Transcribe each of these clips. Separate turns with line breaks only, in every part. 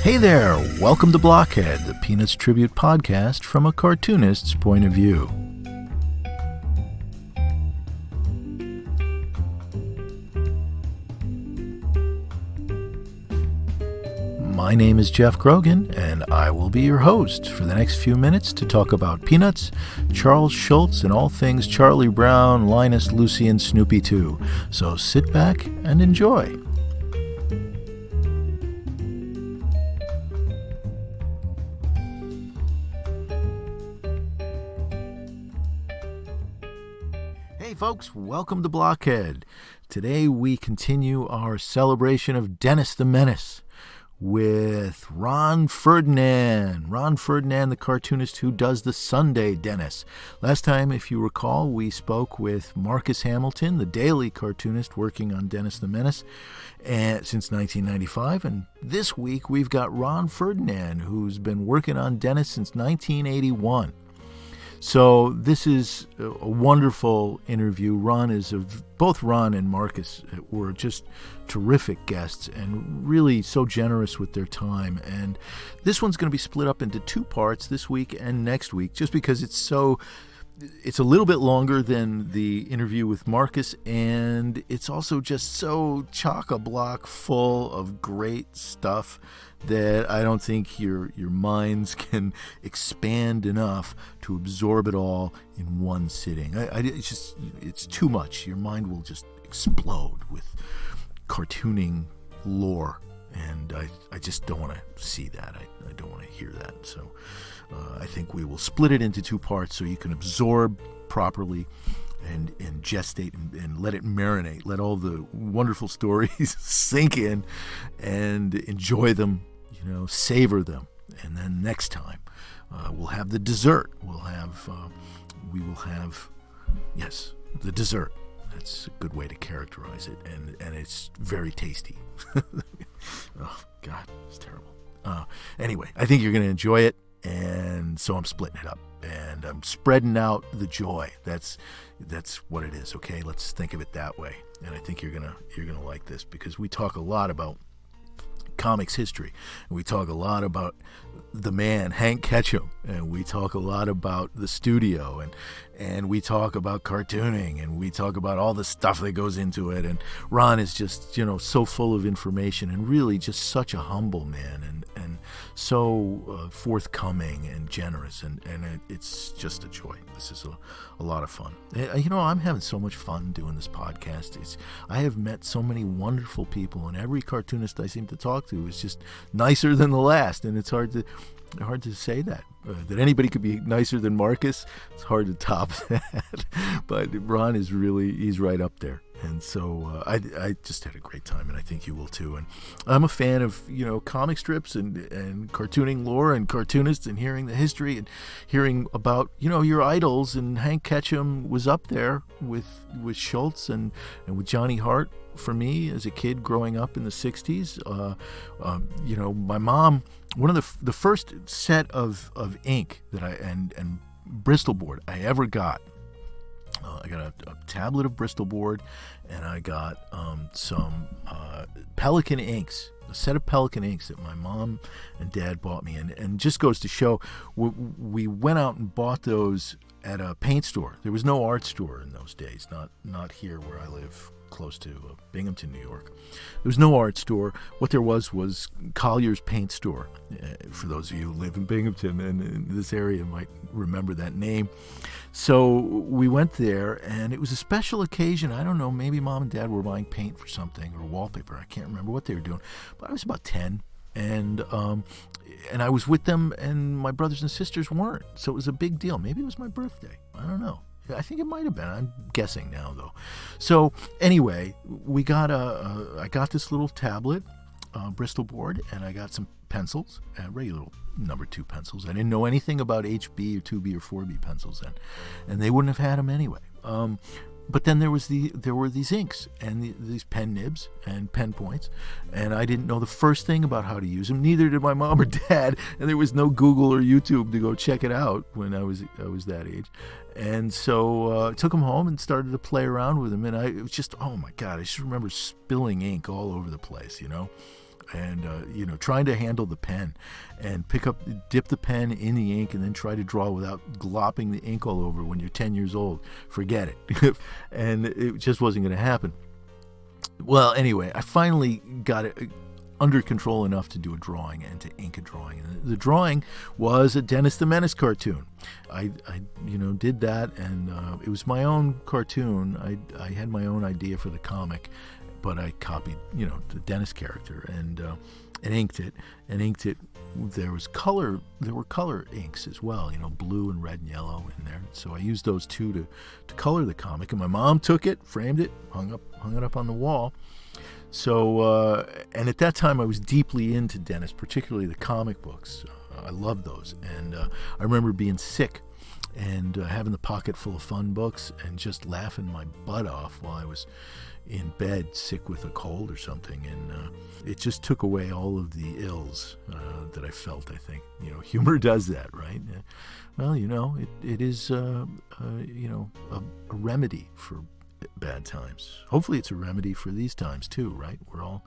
Hey there, welcome to Blockhead, the Peanuts tribute podcast from a cartoonist's point of view. My name is Jeff Grogan, and I will be your host for the next few minutes to talk about Peanuts, Charles Schulz, and all things Charlie Brown, Linus, Lucy, and Snoopy too. So sit back and enjoy. Hey folks, welcome to Blockhead. Today we continue our celebration of Dennis the Menace with Ron Ferdinand. Ron Ferdinand, the cartoonist who does the Sunday Dennis. Last time, if you recall, we spoke with Marcus Hamilton, the daily cartoonist working on Dennis the Menace since 1995. And this week we've got Ron Ferdinand, who's been working on Dennis since 1981. So this is a wonderful interview. Both Ron and Marcus were just terrific guests and really so generous with their time. And this one's going to be split up into two parts, this week and next week, just because it's a little bit longer than the interview with Marcus, and it's also just so chock-a-block full of great stuff that I don't think your minds can expand enough to absorb it all in one sitting. It's too much. Your mind will just explode with cartooning lore, and I just don't want to see that. I don't want to hear that. So I think we will split it into two parts so you can absorb properly and gestate and let it marinate. Let all the wonderful stories sink in and enjoy them, savor them. And then next time we'll have the dessert. We will have the dessert. That's a good way to characterize it, and it's very tasty. Oh God, it's terrible. Anyway, I think you're going to enjoy it. And so I'm splitting it up and I'm spreading out the joy. That's what it is. Okay, let's think of it that way. And I think you're gonna like this, because we talk a lot about comics history, and we talk a lot about the man Hank Ketcham, and we talk a lot about the studio, and we talk about cartooning, and we talk about all the stuff that goes into it. And Ron is just so full of information and really just such a humble man, and so forthcoming and generous, and it's just a joy. This is a lot of fun. I'm having so much fun doing this podcast. I have met so many wonderful people, and every cartoonist I seem to talk to is just nicer than the last, and it's hard to say that anybody could be nicer than Marcus. It's hard to top that, but Ron is he's right up there. And so I just had a great time, and I think you will too. And I'm a fan of comic strips and cartooning lore and cartoonists, and hearing the history and hearing about your idols. And Hank Ketcham was up there with Schulz and with Johnny Hart for me as a kid growing up in the 60s. My mom, one of the first set of ink that and Bristol board I ever got. I got a tablet of Bristol board, and I got some Pelican inks, a set of Pelican inks that my mom and dad bought me. And just goes to show, we went out and bought those at a paint store. There was no art store in those days, not here where I live, close to Binghamton, New York. There was no art store. What there was Collier's Paint Store. For those of you who live in Binghamton and in this area might remember that name. So we went there, and it was a special occasion. I don't know, maybe mom and dad were buying paint for something, or wallpaper. I can't remember what they were doing, but I was about 10, and I was with them, and my brothers and sisters weren't. So it was a big deal. Maybe it was my birthday. I don't know. I think it might have been. I'm guessing now, though. So anyway, I got this little tablet, Bristol board, and I got some pencils, regular number 2 pencils. I didn't know anything about HB or 2B or 4B pencils then, and they wouldn't have had them anyway. But then there were these inks and these pen nibs and pen points, and I didn't know the first thing about how to use them. Neither did my mom or dad, and there was no Google or YouTube to go check it out when I was that age. And so I took them home and started to play around with them, and it was just, oh my God, I just remember spilling ink all over the place, and trying to handle the pen and dip the pen in the ink and then try to draw without glopping the ink all over when you're 10 years old. Forget it. And it just wasn't going to happen. Well, anyway, I finally got it under control enough to do a drawing and to ink a drawing. And the drawing was a Dennis the Menace cartoon. I did that, and it was my own cartoon. I had my own idea for the comic, but I copied, the Dennis character and inked it. There were color inks as well, blue and red and yellow in there. So I used those two to color the comic. And my mom took it, framed it, hung it up on the wall. So, and at that time I was deeply into Dennis, particularly the comic books. I loved those. And I remember being sick and having the pocket full of fun books and just laughing my butt off while I was in bed, sick with a cold or something. And it just took away all of the ills that I felt, I think. Humor does that, right? Well, it is, a remedy for bad times. Hopefully it's a remedy for these times too, right? We're all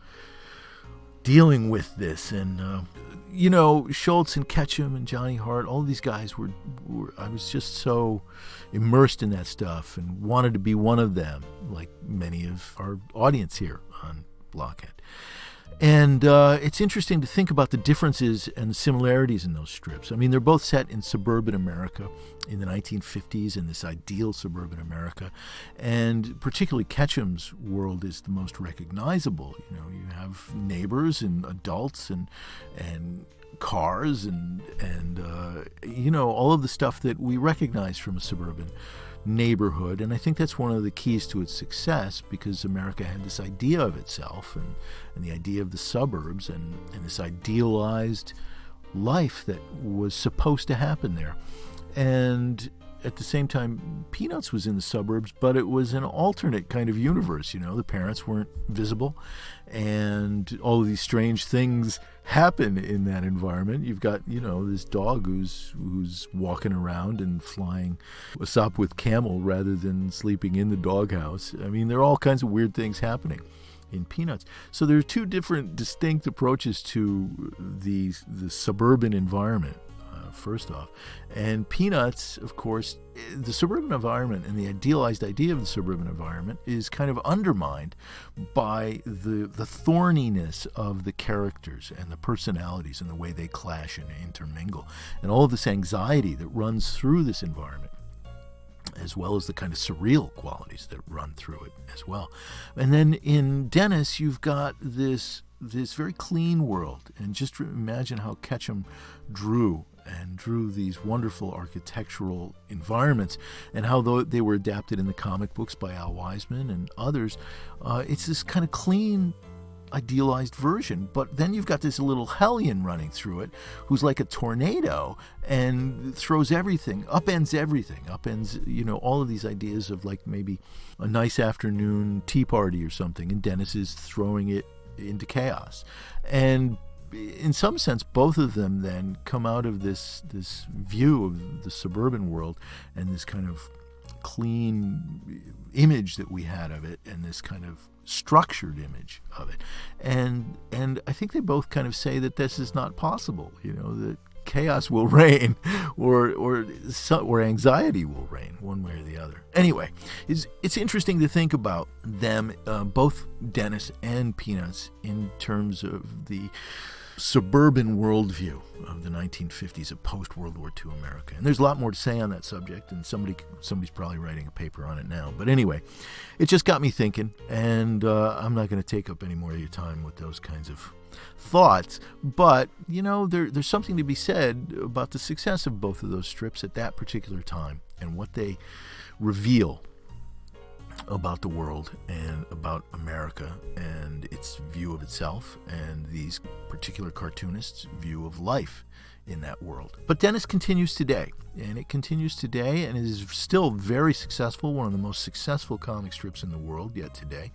dealing with this, and Schultz and Ketcham and Johnny Hart, all these guys were I was just so immersed in that stuff and wanted to be one of them, like many of our audience here on Blockhead. And it's interesting to think about the differences and the similarities in those strips. I mean, they're both set in suburban America in the 1950s, in this ideal suburban America. And particularly Ketcham's world is the most recognizable. You have neighbors and adults and cars and all of the stuff that we recognize from a suburban neighborhood. And I think that's one of the keys to its success, because America had this idea of itself and the idea of the suburbs and this idealized life that was supposed to happen there. And at the same time, Peanuts was in the suburbs, but it was an alternate kind of universe. The parents weren't visible, and all of these strange things happen in that environment. You've got, this dog who's walking around and flying a sop with camel rather than sleeping in the doghouse. I mean, there are all kinds of weird things happening in Peanuts. So there are two different distinct approaches to the suburban environment. First off, and Peanuts, of course, the suburban environment and the idealized idea of the suburban environment is kind of undermined by the thorniness of the characters and the personalities and the way they clash and intermingle, and all of this anxiety that runs through this environment, as well as the kind of surreal qualities that run through it as well. And then in Dennis, you've got this very clean world, and just imagine how Ketcham drew these wonderful architectural environments, and how they were adapted in the comic books by Al Wiseman and others. It's this kind of clean, idealized version, but then you've got this little hellion running through it who's like a tornado and throws everything, upends all of these ideas of like maybe a nice afternoon tea party or something, and Dennis is throwing it into chaos. And in some sense, both of them then come out of this view of the suburban world and this kind of clean image that we had of it, and this kind of structured image of it. And I think they both kind of say that this is not possible, that chaos will reign or anxiety will reign, one way or the other. Anyway, it's interesting to think about them, both Dennis and Peanuts, in terms of the suburban worldview of the 1950s, of post-World War II America. And there's a lot more to say on that subject, and somebody's probably writing a paper on it now. But anyway, it just got me thinking, and I'm not going to take up any more of your time with those kinds of thoughts. But, there's something to be said about the success of both of those strips at that particular time and what they reveal about the world and about America and its view of itself, and these particular cartoonists' view of life in that world. But Dennis continues today, and it is still very successful, one of the most successful comic strips in the world yet today.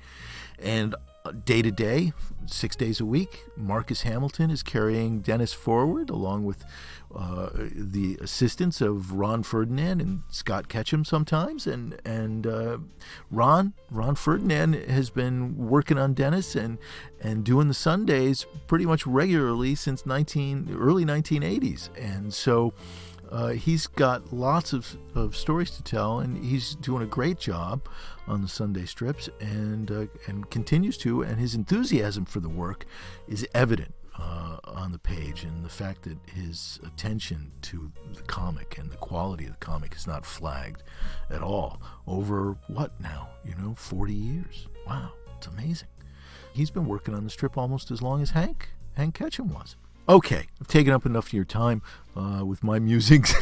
And day to day, 6 days a week, Marcus Hamilton is carrying Dennis forward, along with the assistance of Ron Ferdinand and Scott Ketcham sometimes. And Ron Ferdinand has been working on Dennis and doing the Sundays pretty much regularly since early 1980s. And so he's got lots of stories to tell, and he's doing a great job on the Sunday strips, and continues to. And his enthusiasm for the work is evident on the page, and the fact that his attention to the comic and the quality of the comic is not flagged at all over 40 years. Wow, it's amazing. He's been working on the strip almost as long as Hank Ketcham was. Okay, I've taken up enough of your time with my musings.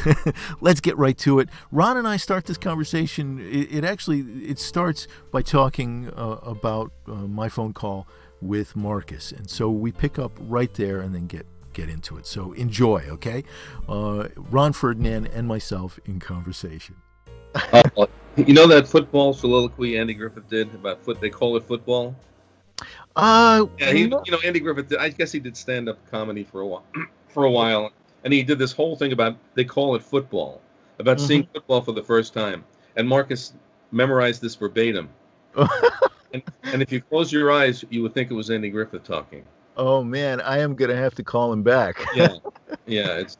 Let's get right to it. Ron and I start this conversation. It starts by talking about my phone call with Marcus, and so we pick up right there and then get into it. So enjoy, okay? Ron Ferdinand and myself in conversation.
You know that football soliloquy Andy Griffith did about they call it football? Yeah, Andy Griffith. I guess he did stand-up comedy for a while, and he did this whole thing about they call it football, about seeing football for the first time. And Marcus memorized this verbatim. and if you close your eyes, you would think it was Andy Griffith talking.
Oh man, I am gonna have to call him back.
Yeah, it's.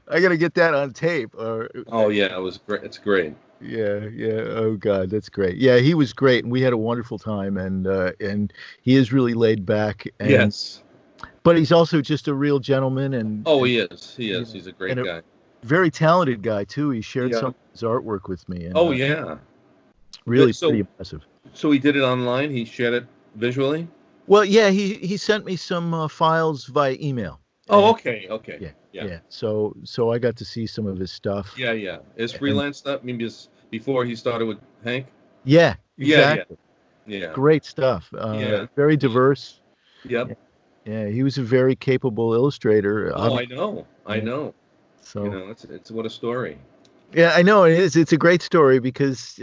I gotta get that on tape.
Oh yeah, it was great. It's great.
Yeah. Oh God, that's great. Yeah, he was great, and we had a wonderful time. And he is really laid back. And,
yes.
But he's also just a real gentleman. And
he is. He's a great guy.
Very talented guy too. He shared some of his artwork with me. And, really pretty impressive.
So he did it online. He shared it visually.
Well, yeah, he sent me some files via email.
Oh, okay.
Yeah. So I got to see some of his stuff.
Yeah. His freelance stuff. Maybe before he started with Hank.
Yeah, exactly.
Yeah.
Great stuff. Very diverse.
Yep.
Yeah, he was a very capable illustrator.
Oh, I know.
So
it's what a story.
Yeah, I know it is. It's a great story because,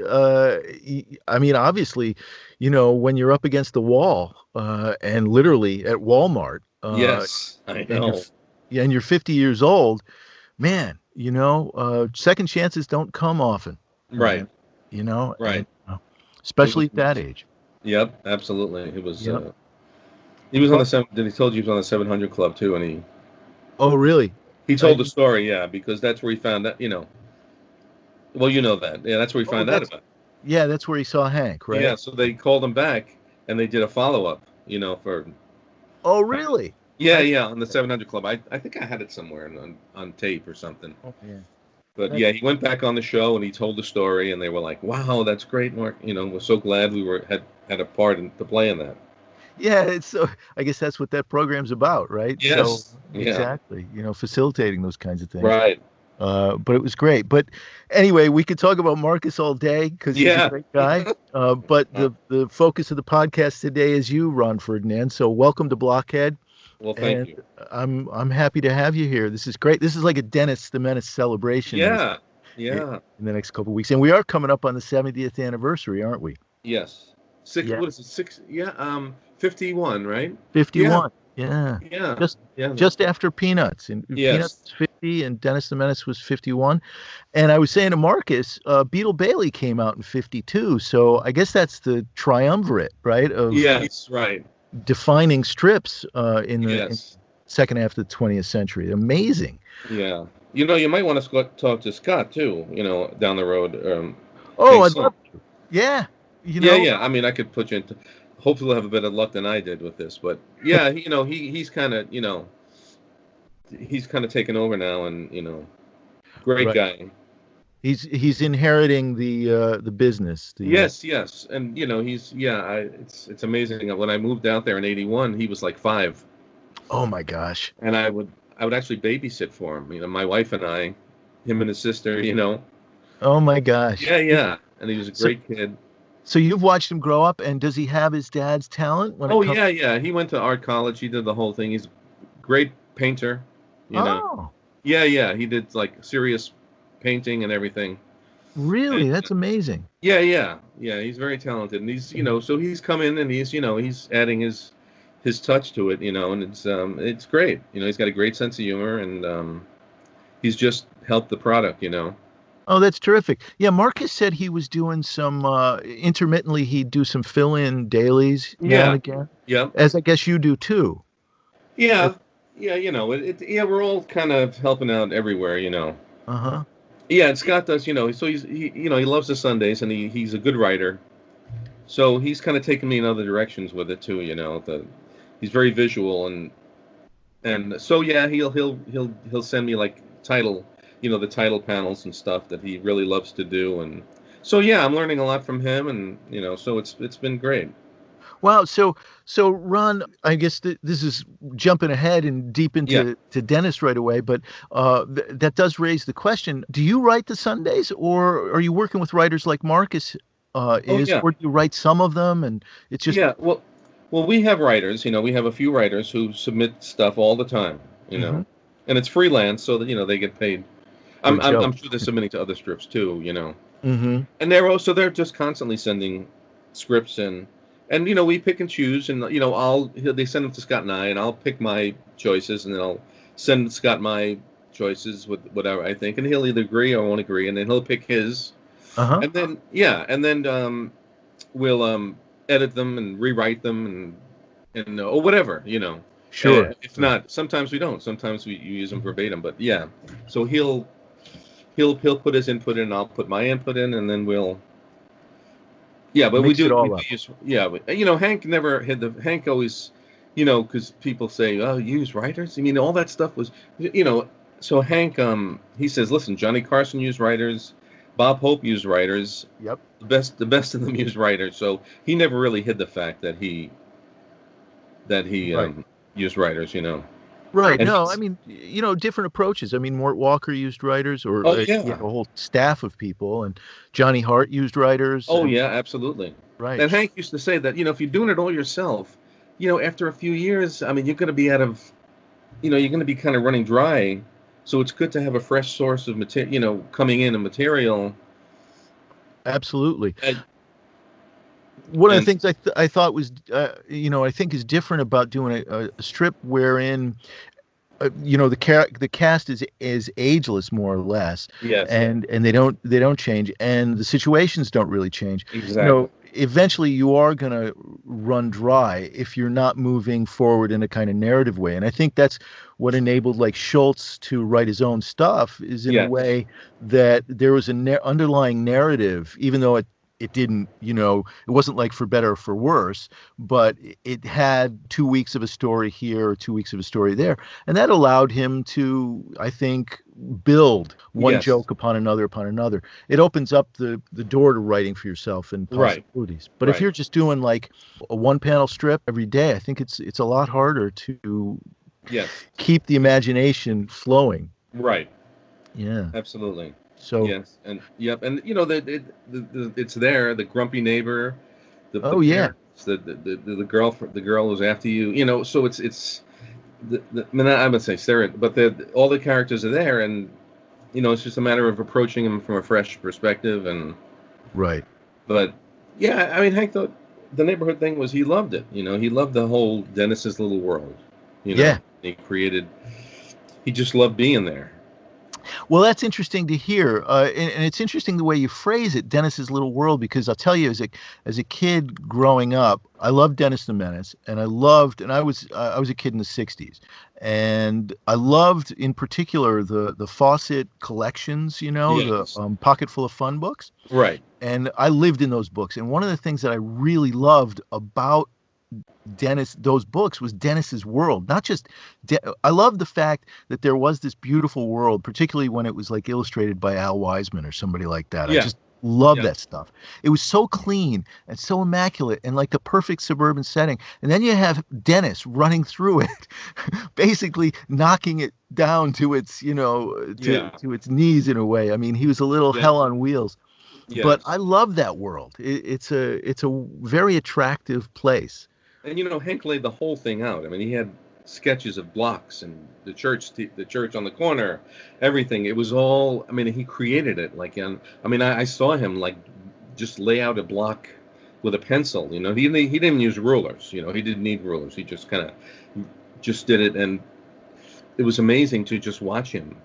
obviously, when you're up against the wall, and literally at Walmart.
Yes, I know.
And you're 50 years old, man. Second chances don't come often.
Right.
Right. Especially at that age.
Yep, absolutely. It was. He was on the Did he told you he was on the 700 Club too? And he.
Oh really?
He told the story, because that's where he found out. Well, you know that. Yeah, that's where he found out about it.
Yeah, that's where he saw Hank, right?
Yeah, so they called him back, and they did a follow-up, for...
Oh, really?
Yeah, on the 700 Club. I think I had it somewhere on tape or something.
Oh, yeah.
But, he went back on the show, and he told the story, and they were like, wow, that's great, Mark. We're so glad we had a part to play in that.
Yeah, I guess that's what that program's about, right?
Yes.
So, exactly. Facilitating those kinds of things.
Right.
But it was great. But anyway, we could talk about Marcus all day because he's a great guy. But the focus of the podcast today is you, Ron Ferdinand. So welcome to Blockhead.
Well, thank you.
I'm happy to have you here. This is great. This is like a Dennis the Menace celebration.
Yeah.
In the next couple of weeks, and we are coming up on the 70th anniversary, aren't we?
Yes. What is it? 6? Yeah. 51, right?
51. Yeah. Just after Peanuts. And
Peanuts
was 50 and Dennis the Menace was 51. And I was saying to Marcus, Beetle Bailey came out in 52. So I guess that's the triumvirate, right?
Right.
Defining strips in the second half of the 20th century. Amazing.
Yeah. You might want to talk to Scott too, down the road.
I'd love to. Yeah.
Yeah. I mean, I could put you into... Hopefully we'll have a bit of luck than I did with this, but he's kind of he's kind of taken over now, and great guy.
He's inheriting the business.
Yes, and it's amazing. When I moved out there in '81, he was like 5.
Oh my gosh!
And I would actually babysit for him. My wife and I, him and his sister.
Oh my gosh!
Yeah, and he was a great kid.
So you've watched him grow up, and does he have his dad's talent?
Yeah. He went to art college. He did the whole thing. He's a great painter. Yeah. He did like serious painting and everything.
Really? That's amazing.
Yeah. He's very talented, and he's so he's come in and he's adding his touch to it, and it's great. He's got a great sense of humor, and he's just helped the product.
Oh, that's terrific. Yeah, Marcus said he was doing some intermittently. He'd do some fill-in dailies now and
Yeah.
again,
Yeah.
as I guess you do too.
Yeah. Yeah. Yeah. We're all kind of helping out everywhere.
Uh-huh.
Yeah, and Scott does. So he loves the Sundays, and he's a good writer. So he's kind of taken me in other directions with it too. He's very visual, and so yeah, he'll send me like the title panels and stuff that he really loves to do, and so yeah, I'm learning a lot from him, and so it's been great.
Wow. So Ron, I guess this is jumping ahead and deep
Yeah.
into Dennis right away, but that does raise the question: do you write the Sundays, or are you working with writers like Marcus
Oh
is,
yeah.
or do you write some of them and it's just?
Yeah. Well, we have writers. We have a few writers who submit stuff all the time.
Mhm.
And it's freelance, so that they get paid. I'm
Good
I'm,
joke.
I'm sure they're submitting to other strips too.
Hmm.
And they're just constantly sending scripts in, and we pick and choose, and they send them to Scott and I, and I'll pick my choices, and then I'll send Scott my choices with whatever I think, and he'll either agree or won't agree, and then he'll pick his,
Uh-huh.
and then we'll edit them and rewrite them and or whatever.
Sure.
If not, sometimes we don't. Sometimes we you use them verbatim, but yeah. So he'll put his input in, I'll put my input in, and then we'll. Yeah, but
Mix it
we
all
do
up.
use, yeah, but, Hank never had Hank always, because people say, oh, you use writers. I mean, all that stuff was, so Hank, he says, listen, Johnny Carson used writers, Bob Hope used writers,
Yep.
the best of them used writers. So he never really hid the fact that he
Right.
used writers.
Right.
And
No, I
he's,
mean, different approaches. I mean, Mort Walker used writers, or
oh
he
yeah,
had a whole staff of people, and Johnny Hart used writers,
oh
and
yeah, absolutely.
right.
And Hank used to say that, if you're doing it all yourself, after a few years, I mean, you're going to be out of, you're going to be kind of running dry. So it's good to have a fresh source of material, coming in and material.
Absolutely.
And,
One of the
and
things I thought was, I think is different about doing a strip wherein, the cast is ageless more or less,
yes,
and they don't change, and the situations don't really change.
exactly.
Eventually you are going to run dry if you're not moving forward in a kind of narrative way, and I think that's what enabled like Schultz to write his own stuff, is in a
Yes,
way that there was an underlying narrative, even though it didn't, it wasn't like for better or for worse, but it had 2 weeks of a story here or 2 weeks of a story there. And that allowed him to, I think, build one
yes,
joke upon another upon another. It opens up the door to writing for yourself and
right,
possibilities. But if
right,
you're just doing like a one panel strip every day, I think it's a lot harder to
yes,
keep the imagination flowing.
right,
Yeah.
absolutely.
So,
Yes, and yep, and it's there, the grumpy neighbor, the
oh yeah.
parents, the girl who's after you, so it's I mean, I would say Sarah, but all the characters are there, and it's just a matter of approaching them from a fresh perspective, and
Right.
but yeah, I mean, Hank thought the neighborhood thing was, he loved it, he loved the whole Dennis's little world,
Yeah.
he just loved being there.
Well, that's interesting to hear, and it's interesting the way you phrase it, Dennis's little world, because I'll tell you, as a kid growing up, I loved Dennis the Menace, and I was a kid in the '60s, and I loved in particular the Fawcett collections, the
Yes,
Pocket Full of Fun books,
right,
and I lived in those books. And one of the things that I really loved about those books was Dennis's world. Not just, I love the fact that there was this beautiful world, particularly when it was like illustrated by Al Wiseman or somebody like that. I
yeah,
just love
yeah,
that stuff. It was so clean and so immaculate and like the perfect suburban setting. And then you have Dennis running through it, basically knocking it down to its,
yeah,
to its knees in a way. I mean, he was a little
yeah,
hell on wheels. But I
yes.
love that world. It's a very attractive place.
And Hank laid the whole thing out. I mean, he had sketches of blocks and the church on the corner, everything. It was all. I mean, he created it. Like, I mean, I saw him like just lay out a block with a pencil. You know, he didn't use rulers. You know, he didn't need rulers. He just kind of just did it, and it was amazing to just watch him.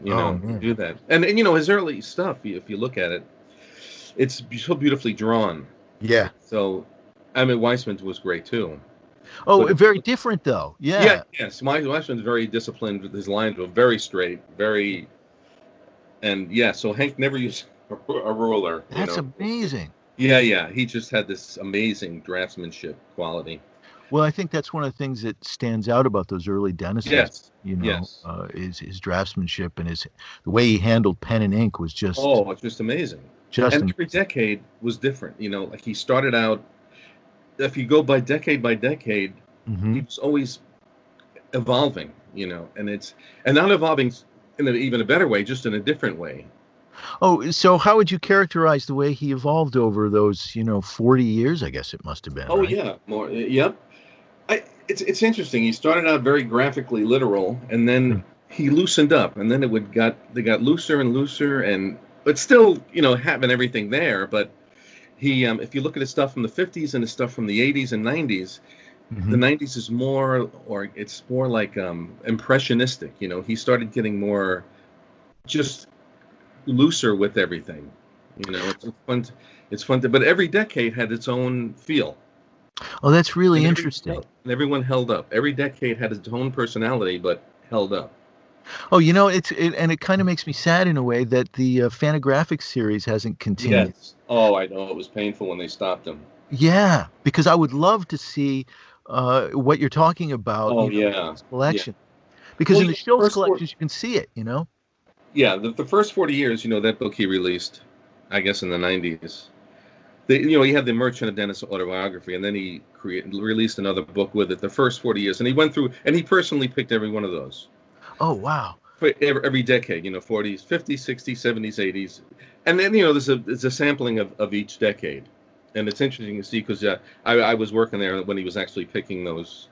You know, do that. And you know, his early stuff, if you look at it, it's so beautifully drawn.
Yeah.
So, I mean, Weissman's was great too.
Oh, very different though. Yeah.
Yeah. Yes. Weissman's very disciplined. His lines were very straight, very. And yeah, so Hank never used a ruler.
That's amazing.
Yeah, yeah. He just had this amazing draftsmanship quality.
Well, I think that's one of the things that stands out about those early Dennises.
Yes.
You know, is his draftsmanship and the way he handled pen and ink was just.
Oh, it's just amazing. And every decade was different. You know, like he started out. If you go by decade, he was always evolving. You know, and not evolving in even a better way, just in a different way.
Oh, so how would you characterize the way he evolved over those, 40 years? I guess it must have been.
Oh,
right?
Yeah, more. Yep. It's interesting. He started out very graphically literal, and then he loosened up, and then they got looser and looser, but still, having everything there. But he, if you look at his stuff from the 50s and his stuff from the 80s and 90s, the 90s is more, or it's more like impressionistic. You know, he started getting more just looser with everything. You know, it's fun but every decade had its own feel.
Oh, that's really interesting.
And everyone held up. Every decade had its own personality, but held up.
Oh, and it kind of makes me sad in a way that the Fantagraphics series hasn't continued.
Yes. Oh, I know. It was painful when they stopped them.
Yeah, because I would love to see what you're talking about.
Oh, yeah.
This collection. Yeah. Because in the Schultz collections, you can see it,
Yeah, the first 40 years, that book he released, I guess in the 90s. He had the Merchant of Venice autobiography, and then he released another book with it. The first 40 years, and he went through, and he personally picked every one of those.
Oh wow!
For every decade, 40s, 50s, 60s, 70s, 80s, and then there's a sampling of each decade, and it's interesting to see because I was working there when he was actually picking those,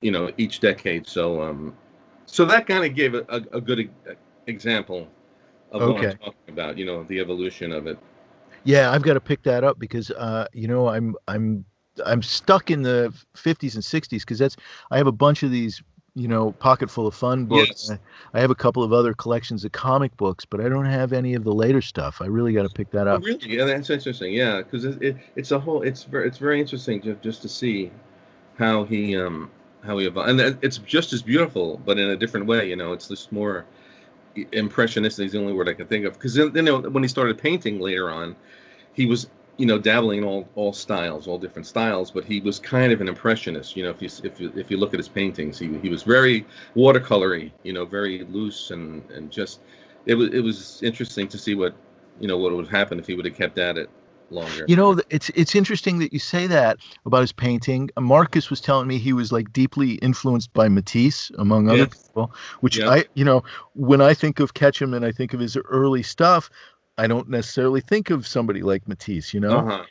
each decade. So that kind of gave a good example of what I'm talking about. The evolution of it.
Yeah, I've got to pick that up because I'm stuck in the 50s and 60s because I have a bunch of these pocket full of fun books.
Yes.
I have a couple of other collections of comic books, but I don't have any of the later stuff. I really got to pick that up.
Oh, really? Yeah, that's interesting. Yeah, because it's very interesting just to see how he evolved, and it's just as beautiful, but in a different way. It's just more impressionistic is the only word I can think of. Because when he started painting later on, he was dabbling in all styles, all different styles, but he was kind of an impressionist. If you look at his paintings, he was very watercolory, very loose and just it was interesting to see what would happen if he would have kept at it longer.
It's interesting that you say that about his painting. Marcus was telling me he was like deeply influenced by Matisse, among other people, which when I think of Ketcham and I think of his early stuff, I don't necessarily think of somebody like Matisse, But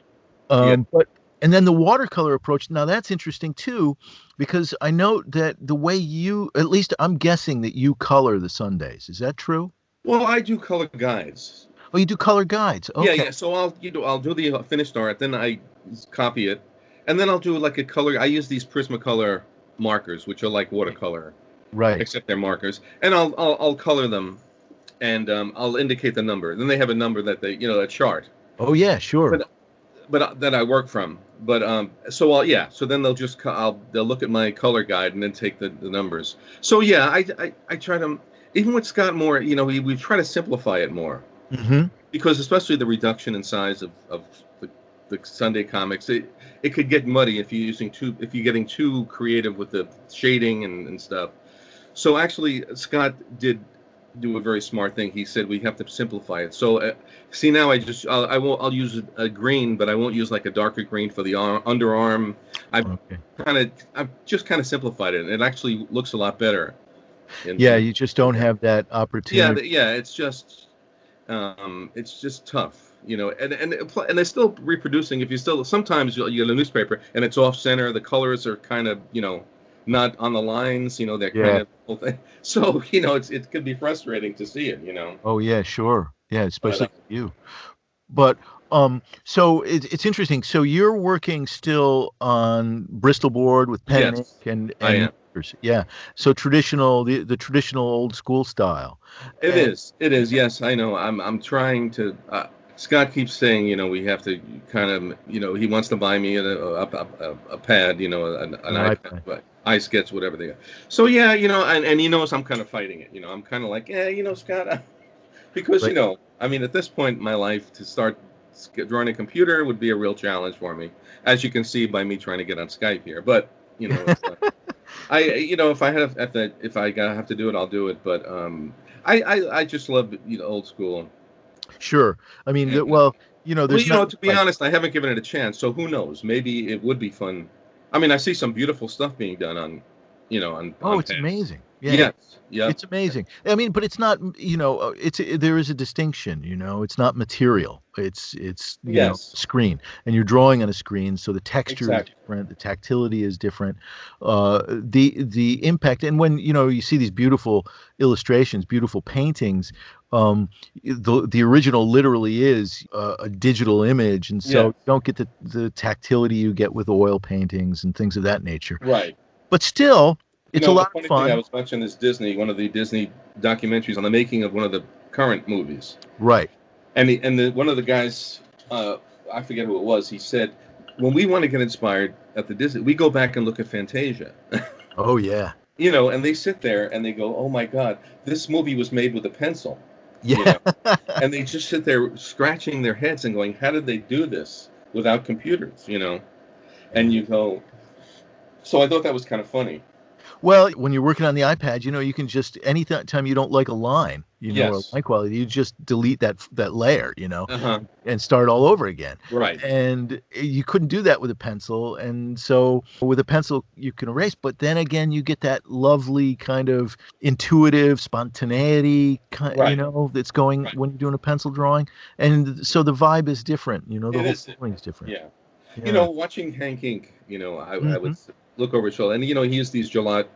and then the watercolor approach. Now that's interesting too, because I know that the way at least I'm guessing that you color the Sundays. Is that true?
Well, I do color guides.
Oh, you do color guides. Okay.
Yeah. So I'll do the finished art, then I copy it, and then I'll do like a color. I use these Prismacolor markers, which are like watercolor,
right?
Except they're markers, and I'll color them. And I'll indicate the number. Then they have a number that a chart.
Oh yeah, sure.
But that I work from. But so then they'll look at my color guide and then take the numbers. So yeah, I try to, even with Scott Moore, we try to simplify it more.
Mm-hmm.
Because especially the reduction in size of the Sunday comics, it could get muddy if you're getting too creative with the shading and stuff. So actually, Scott did do a very smart thing. He said we have to simplify it. So see now I'll use a green, but I won't use like a darker green for the underarm. I've just kind of simplified it, and it actually looks a lot better.
You just don't have that opportunity.
Yeah, it's just tough, and they're still reproducing. If you still sometimes you get a newspaper and it's off center, the colors are kind of not on the lines, that kind of whole thing. So, it could be frustrating to see it.
Oh yeah, sure. Yeah, especially
But,
you. But so it's interesting. So you're working still on Bristol board with pen and ink
yes,
and
I am.
markers. Yeah. So traditional, the traditional old school style.
It
And
is. It is. Yes, I know. I'm trying to. Scott keeps saying, we have to kind of, he wants to buy me a pad, an iPad, but iSketch, whatever they are. So yeah, and he knows I'm kind of fighting it. I'm kind of like, Scott, because I mean, at this point in my life, to start drawing a computer would be a real challenge for me, as you can see by me trying to get on Skype here. But it's if I have to do it, I'll do it. But I just love old school.
Sure. I mean, there's
to be honest, I haven't given it a chance. So who knows? Maybe it would be fun. I mean, I see some beautiful stuff being done on
it's amazing. Yeah.
Yes. Yeah.
It's amazing. I mean, but it's not, there is a distinction, it's not material. It's screen, and you're drawing on a screen. So the texture is different. The tactility is different. The impact. And when, you see these beautiful illustrations, beautiful paintings, the original literally is a digital image. And so you don't get the tactility you get with oil paintings and things of that nature.
Right.
But still, it's a lot of fun.
Thing I was watching is one of the Disney documentaries on the making of one of the current movies.
Right.
And one of the guys, I forget who it was, he said, when we want to get inspired at the Disney, we go back and look at Fantasia.
Oh, yeah.
And they sit there and they go, oh, my God, this movie was made with a pencil.
Yeah.
And they just sit there scratching their heads and going, how did they do this without computers, And you go, so I thought that was kind of funny.
Well, when you're working on the iPad, you can just, anytime you don't like a line, or line quality, you just delete that layer, and start all over again.
Right.
And you couldn't do that with a pencil. And so with a pencil, you can erase. But then again, you get that lovely kind of intuitive spontaneity, that's going when you're doing a pencil drawing. And so the vibe is different. The whole feeling is different.
Yeah. Watching Hank Ink, I would look over his shoulder, and he used these Gillette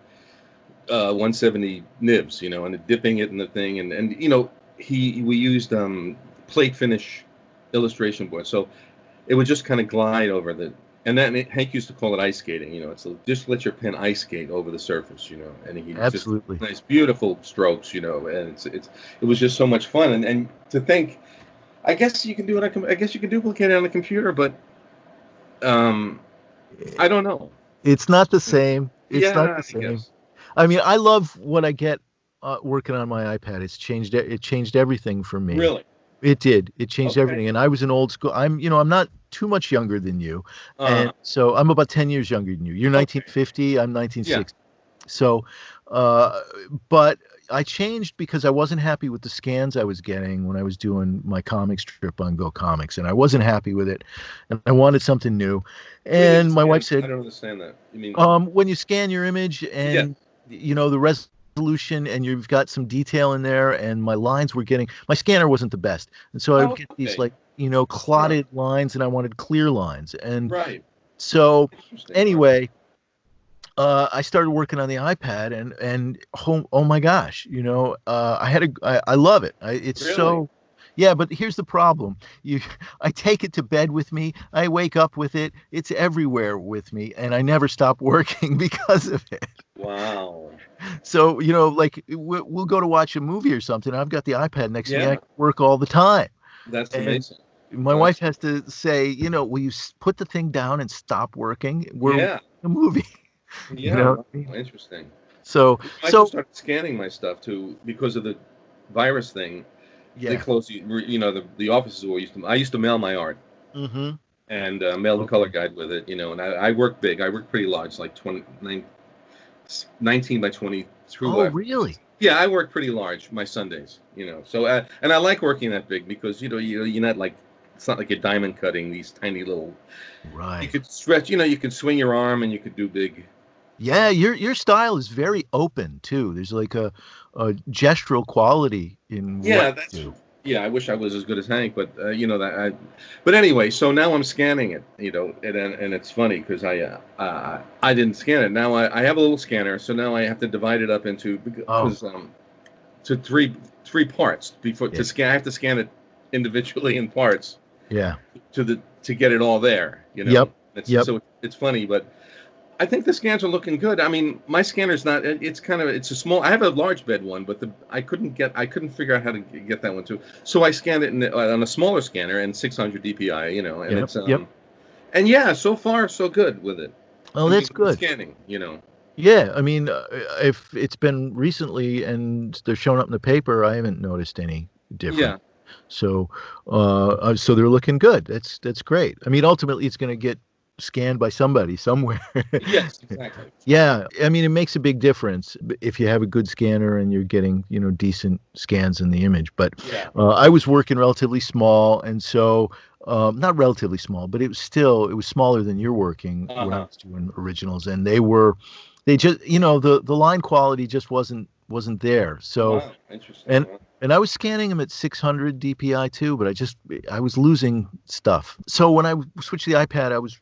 170 nibs, and dipping it in the thing, and we used plate finish illustration board, so it would just kind of glide over and then Hank used to call it ice skating, it's just let your pen ice skate over the surface, and he
absolutely
just nice beautiful strokes, and it was just so much fun, and to think, I guess you can do it. I guess you can duplicate it on a computer, but I don't know.
It's not the same. It's not the same. I mean, I love what I get working on my iPad. It changed everything for me.
Really?
It did. It changed everything. And I was an old school. I'm not too much younger than you. And so I'm about 10 years younger than you. You're 1950. I'm 1960. Yeah. So, but I changed because I wasn't happy with the scans I was getting when I was doing my comic strip on Go Comics, and I wasn't happy with it, and I wanted something new. And my wife said,
"I don't understand that." You mean
when you scan your image and the resolution, and you've got some detail in there, and my lines were my scanner wasn't the best, and so I would get these clotted lines, and I wanted clear lines, and so anyway. I started working on the iPad, and oh my gosh, I love it. It's really? So, yeah. But here's the problem: I take it to bed with me. I wake up with it. It's everywhere with me, and I never stop working because of it.
Wow.
So we'll go to watch a movie or something. I've got the iPad next to me. I can work all the time.
That's amazing.
My wife has to say, will you put the thing down and stop working? We're watching a movie.
Yeah, interesting.
So
I just started scanning my stuff too because of the virus thing. Yeah. They closed, the offices where I used to mail my art. Mm-hmm. And mail the color guide with it, and I work big. I work pretty large, like 19 by 22.
Oh, really?
Yeah, I work pretty large my Sundays, So and I like working that big because you're not like. It's not like you're diamond cutting these tiny little.
Right.
You could stretch. You can swing your arm and you could do big.
Yeah, your style is very open too. There's like a gestural quality in.
Yeah, Yeah, I wish I was as good as Hank, but But anyway, so now I'm scanning it, and it's funny because I didn't scan it. Now I have a little scanner, so now I have to divide it up into
Oh,
because to three parts before
yeah,
to scan. I have to scan it individually in parts
yeah,
to get it all there.
yep, yep.
So it's funny, but I think the scans are looking good. I mean, my scanner's not. It's a small. I have a large bed one, but I couldn't figure out how to get that one too. So I scanned it on a smaller scanner and 600 DPI. And
Yep,
it's
yep.
and yeah, so far so good with it.
Oh,
I mean,
that's
with the
good.
scanning.
Yeah, I mean, if it's been recently and they're showing up in the paper, I haven't noticed any difference.
Yeah.
So, so they're looking good. That's great. I mean, ultimately, it's going to get scanned by somebody somewhere.
Yes, exactly.
Yeah, I mean, it makes a big difference if you have a good scanner and you're getting, decent scans in the image. But
Yeah.
I was working relatively small, and so not relatively small, but it was smaller than you're working when I was doing originals, and they just, the line quality just wasn't there. So,
Wow, interesting.
and I was scanning them at 600 DPI too, but I was losing stuff. So when I switched to the iPad,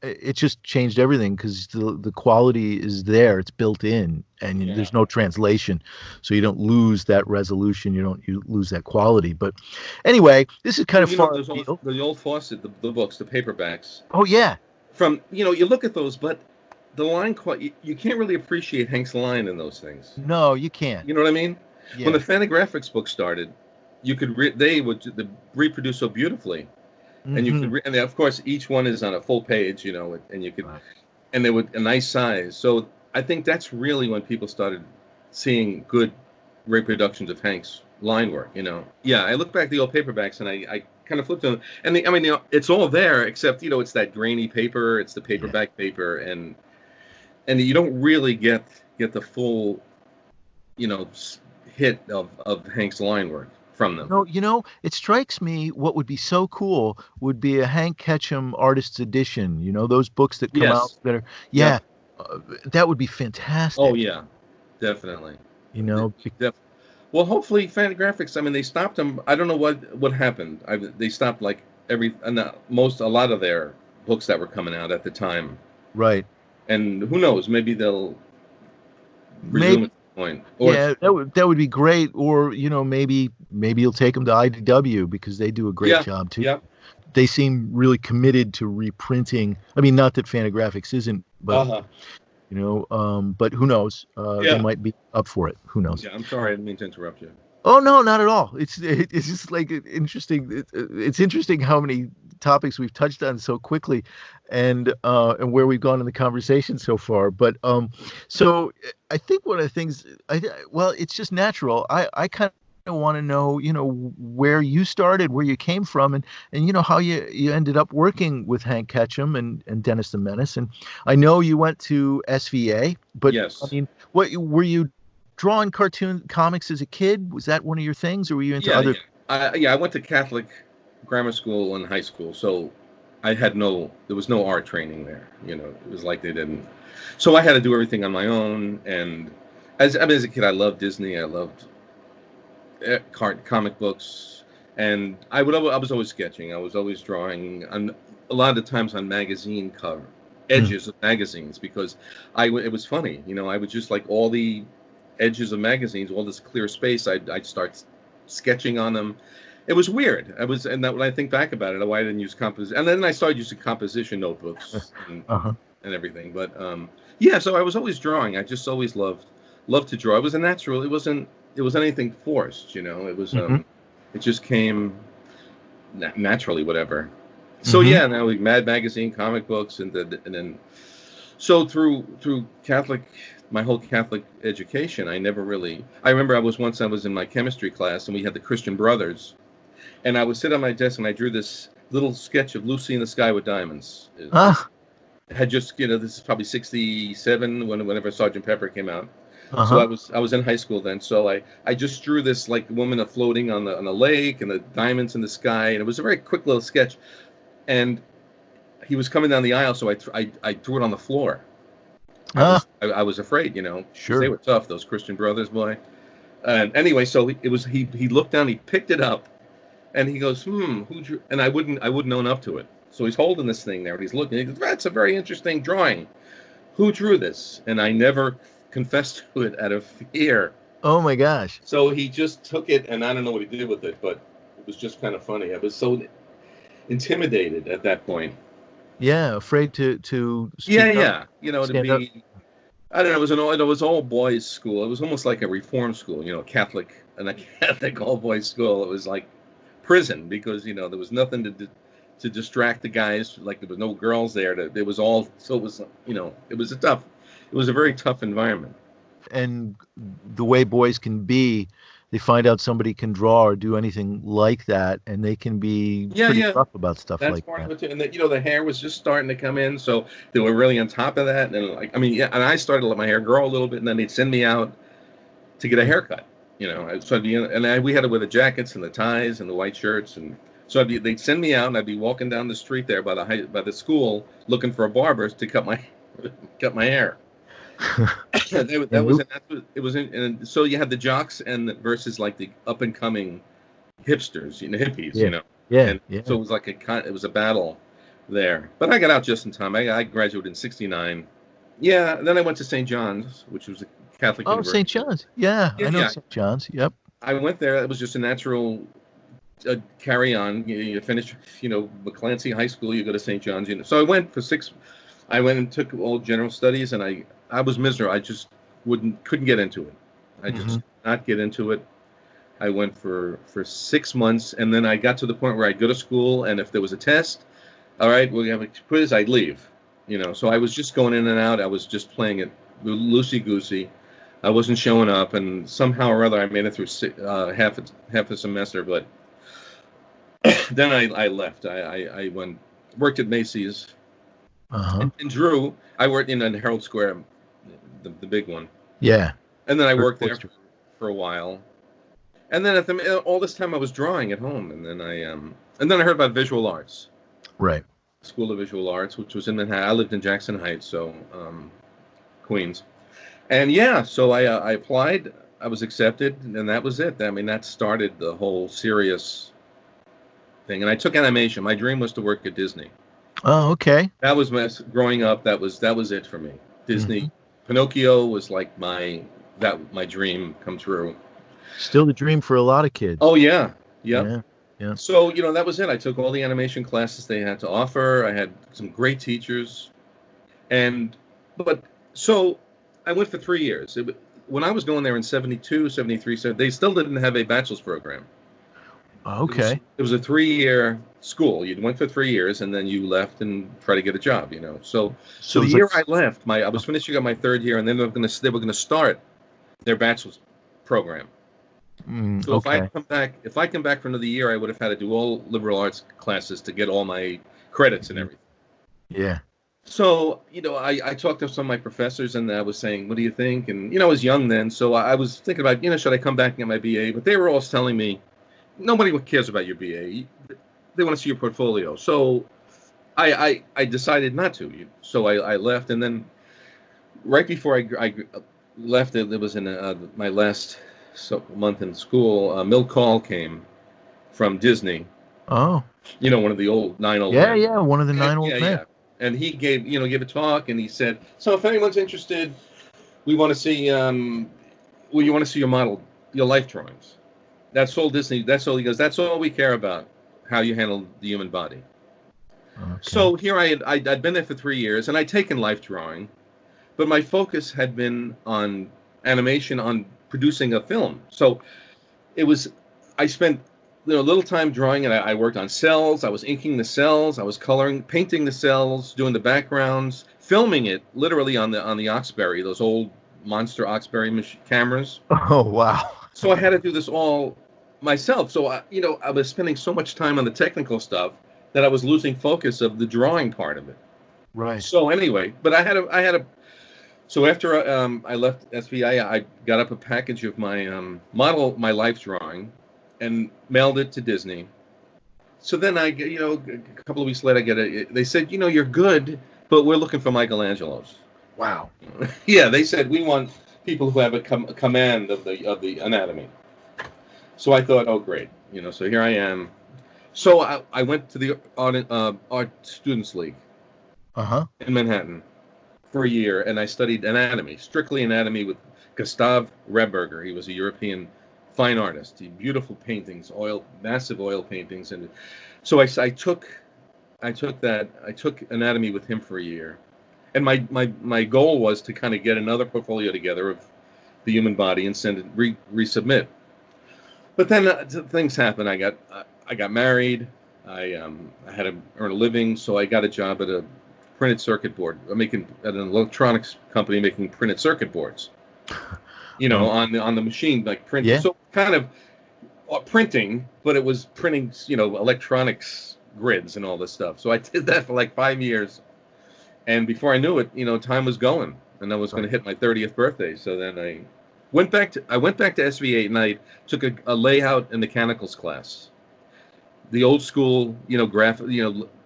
it just changed everything because the quality is there, it's built in, and there's no translation, so you don't lose that resolution, you lose that quality. But anyway, this is kind of far afield.
The old Fawcett, the books, the paperbacks.
Oh yeah.
From you look at those, but the line you can't really appreciate Hank's line in those things.
No, you can't.
You know what I mean?
Yeah.
When the Fantagraphics book started, they would reproduce so beautifully. And you could, and of course, each one is on a full page, and you could, and they would a nice size. So I think that's really when people started seeing good reproductions of Hank's line work. Yeah, I look back at the old paperbacks and I kind of flipped them, and it's all there except it's that grainy paper, it's the paperback paper, and you don't really get the full, hit of Hank's line work from them.
No, it strikes me what would be so cool would be a Hank Ketcham artist's edition. Those books that come out that are, that would be fantastic.
Oh yeah, definitely. Well, hopefully Fantagraphics. I mean, they stopped them. I don't know what happened. They stopped like a lot of their books that were coming out at the time.
Right.
And who knows? Maybe they'll resume at some point.
That would be great. Or maybe you'll take them to IDW because they do a great job too.
Yeah.
They seem really committed to reprinting. I mean, not that Fantagraphics isn't, but but who knows? They might be up for it. Who knows?
Yeah, I'm sorry, I didn't mean to interrupt you.
Oh no, not at all. It's just like interesting. It's interesting how many topics we've touched on so quickly, and where we've gone in the conversation so far. But so I think one of the things it's just natural. I kind of want to know, where you started, where you came from, and how you ended up working with Hank Ketcham and Dennis the Menace. And I know you went to SVA, but
yes.
I mean, what were you drawing cartoon comics as a kid? Was that one of your things, or were you into other?
I went to Catholic grammar school and high school, so there was no art training there. It was like they didn't. So I had to do everything on my own. And as a kid, I loved Disney. I loved comic books, and I was always sketching. I was always drawing, and a lot of the times on magazine cover edges of magazines, because it was funny. I would just like all the edges of magazines, all this clear space. I'd start sketching on them. It was weird. And that when I think back about it, why I didn't use composition, and then I started using composition notebooks and everything. But so I was always drawing. I just always loved to draw. It was a natural. It wasn't anything forced. It was it just came naturally, whatever. So now we Mad Magazine, comic books, and then so through Catholic. My whole Catholic education, I remember I was in my chemistry class, and we had the Christian Brothers, and I would sit on my desk and I drew this little sketch of Lucy in the Sky with Diamonds. Had just, this is probably 1967 whenever Sergeant Pepper came out. So I was in high school then. So I just drew this like woman floating on the lake and the diamonds in the sky, and it was a very quick little sketch. And he was coming down the aisle, so I threw it on the floor. I was afraid,
Sure.
They were tough, those Christian Brothers, boy. And anyway, so he looked down, he picked it up, And he goes, who drew? And I wouldn't own up to it. So he's holding this thing there, and he's looking. He goes, that's a very interesting drawing. Who drew this? And I never confessed to it out of fear.
Oh my gosh!
So he just took it, and I don't know what he did with it, but it was just kind of funny. I was so intimidated at that point.
Yeah, afraid to speak
up, to be. Up. I don't know. It was all boys school. It was almost like a reform school, Catholic all boys school. It was like prison because there was nothing to distract the guys. Like there was no girls there. It was all. So it was it was a very tough environment.
And the way boys can be, they find out somebody can draw or do anything like that, and they can be pretty rough about stuff like that. That's part of it too.
And the hair was just starting to come in, so they were really on top of that. And and I started to let my hair grow a little bit, and then they'd send me out to get a haircut. So I'd be we had to wear the jackets and the ties and the white shirts, and so they'd send me out, and I'd be walking down the street there by the school looking for a barber to cut my hair. And so you had the jocks versus like the up and coming hipsters, hippies, So it was like it was a battle there. But I got out just in time. I graduated in '69. Yeah, and then I went to St. John's, which was a Catholic university.
St. John's. Yeah, I know St. John's. Yep.
I went there. It was just a natural carry on. You finish, McClancy High School. You go to St. John's. So I went for 6. I went and took all general studies, and I was miserable. I just couldn't get into it. I just could not get into it. I went for 6 months, and then I got to the point where I'd go to school, and if there was a test, all right, we'll have a quiz, I'd leave. So I was just going in and out. I was just playing it loosey-goosey. I wasn't showing up, and somehow or other I made it through half a semester, but then I left. I worked at Macy's. And drew. I worked in Herald Square, the big one.
Yeah.
And then I worked there for a while. And then all this time I was drawing at home, and then I heard about visual arts.
Right.
School of Visual Arts, which was in Manhattan. I lived in Jackson Heights, so Queens. And so I applied. I was accepted, and that was it. That started the whole serious thing. And I took animation. My dream was to work at Disney.
Oh, okay.
That was growing up. That was it for me. Disney, Pinocchio was like my dream come true.
Still the dream for a lot of kids.
Oh yeah. So that was it. I took all the animation classes they had to offer. I had some great teachers, so I went for 3 years. When I was going there in 72, 73, so they still didn't have a bachelor's program.
Okay.
It was a 3-year school. You went for 3 years, and then you left and tried to get a job. So the year I left, I was finishing up my 3rd year, and then they were going to start their bachelor's program. So
okay.
if I come back for another year, I would have had to do all liberal arts classes to get all my credits and everything.
Yeah.
So I talked to some of my professors, and I was saying, "What do you think?" And I was young then, so I was thinking about should I come back and get my BA? But they were all telling me, nobody cares about your BA. They want to see your portfolio. So I decided not to. So I left, and then right before I left, it was in my last month in school. Mill Call came from Disney.
Oh.
One of the old 9 old
men.
Men.
Yeah, one of the 9 old men. Yeah.
And he gave a talk, and he said, so if anyone's interested, we want to see, you want to see your model, your life drawings. That's all Disney. That's all he goes. That's all we care about, how you handle the human body. Okay. So here I'd been there for 3 years, and I'd taken life drawing, but my focus had been on animation, on producing a film. So I spent a little time drawing, and I worked on cells. I was inking the cells. I was painting the cells, doing the backgrounds, filming it literally on the Oxberry, those old monster Oxberry cameras.
Oh wow!
So I had to do this all myself. So I was spending so much time on the technical stuff that I was losing focus of the drawing part of it.
Right.
So anyway, but I had a. So after I left SVI, I got up a package of my my life drawing, and mailed it to Disney. So then a couple of weeks later, they said, you're good, but we're looking for Michelangelos.
Wow.
Yeah, they said, we want people who have a command of the anatomy. So I thought, oh, great. So here I am So I went to the Art Students League in Manhattan for a year, and I studied anatomy, strictly anatomy, with Gustav Rebberger. He was a European fine artist. He beautiful paintings, massive oil paintings, and so I took anatomy with him for a year, and my goal was to kind of get another portfolio together of the human body and send it resubmit. But then things happened. I got married. I had to earn a living, so I got a job at a printed circuit board, at an electronics company making printed circuit boards. On the machine, like printing. Yeah. So kind of printing, but it was printing, electronics grids and all this stuff. So I did that for like 5 years, and before I knew it, time was going, and I was going to hit my 30th birthday. So then I went back to SV8, and I took a layout and mechanicals class. The old school,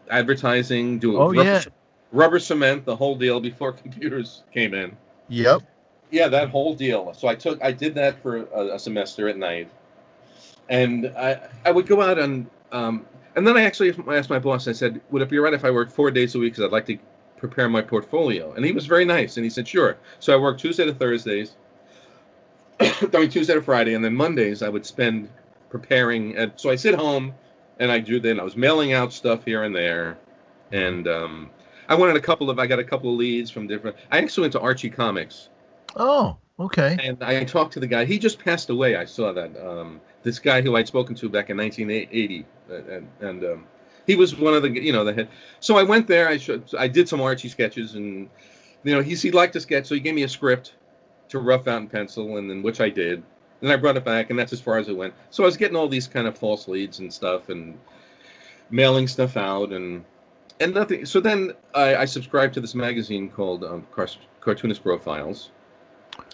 advertising, doing rubber cement, the whole deal before computers came in.
Yep.
Yeah, that whole deal. So I did that for a semester at night, and I would go out and then I actually asked my boss. I said, "Would it be all right if I worked 4 days a week? Because I'd like to prepare my portfolio." And he was very nice, and he said, "Sure." So I worked Tuesday to Thursdays. Tuesday to Friday, and then Mondays I would spend preparing. So I sit home, and I was mailing out stuff here and there, and I got a couple of leads from different. I actually went to Archie Comics.
Oh, okay.
And I talked to the guy. He just passed away. I saw that. This guy who I'd spoken to back in 1980, and he was one of the the head. So I went there. I did some Archie sketches, and he liked to sketch, so he gave me a script to rough out in pencil, and then which I did. And I brought it back, and that's as far as it went. So I was getting all these kind of false leads and stuff, and mailing stuff out, and nothing. So then I subscribed to this magazine called Cartoonist Profiles,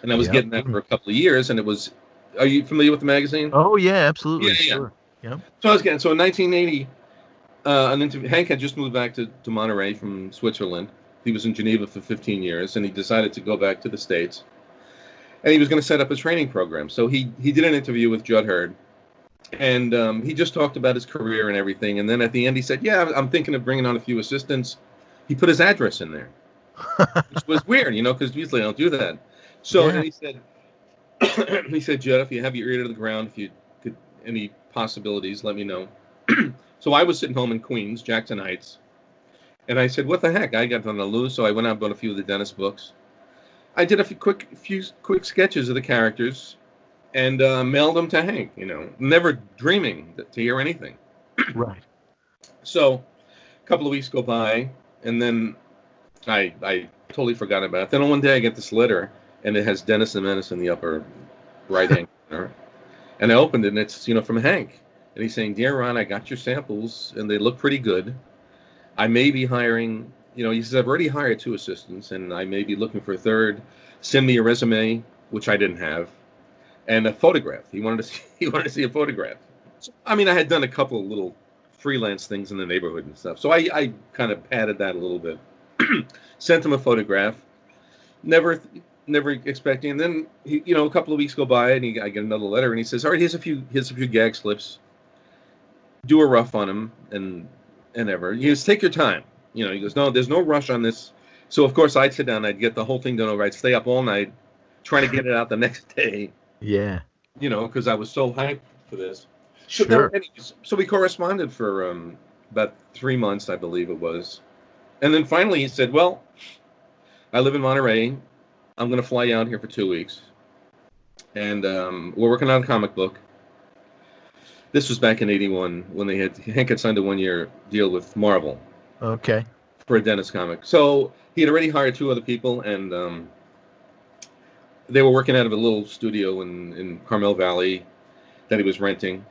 and I was getting that for a couple of years. And it was, are you familiar with the magazine?
Oh yeah, absolutely.
Yeah.
Sure. Yeah.
So I was getting, so in 1980, an interview. Hank had just moved back to Monterey from Switzerland. He was in Geneva for 15 years, and he decided to go back to the States. And he was going to set up a training program. So he did an interview with Judd Hurd, and he just talked about his career and everything. And then at the end, he said, "Yeah, I'm thinking of bringing on a few assistants." He put his address in there, which was weird, because usually I don't do that. So then he said, "Judd, if you have your ear to the ground, if you could any possibilities, let me know." So I was sitting home in Queens, Jackson Heights, and I said, "What the heck? I got nothing to lose." So I went out and bought a few of the Dennis books. I did a few quick sketches of the characters, and mailed them to Hank. Never dreaming to hear anything.
Right.
So a couple of weeks go by, and then I totally forgot about it. Then one day I get this letter, and it has Dennis the Menace in the upper right-hand corner. And I opened it, and it's from Hank, and he's saying, "Dear Ron, I got your samples, and they look pretty good. I may be hiring." He says, "I've already hired 2 assistants, and I may be looking for a third. Send me a resume," which I didn't have, and a photograph. He wanted to see a photograph. So, I had done a couple of little freelance things in the neighborhood and stuff. So I kind of padded that a little bit. Sent him a photograph. Never expecting. And then a couple of weeks go by, and I get another letter, and he says, "All right, here's a few gag slips. Do a rough on him, and ever. He goes, take your time." He goes, "No, there's no rush on this." So, of course, I'd sit down. I'd get the whole thing done over. I'd stay up all night trying to get it out the next day.
Yeah.
Because I was so hyped for this.
Sure.
So we corresponded for about 3 months, I believe it was. And then finally he said, "Well, I live in Monterey. I'm going to fly you out here for 2 weeks. And we're working on a comic book." This was back in 81 when Hank had signed a 1-year deal with Marvel.
Okay.
For a Dennis comic. So he had already hired 2 other people, and they were working out of a little studio in Carmel Valley that he was renting.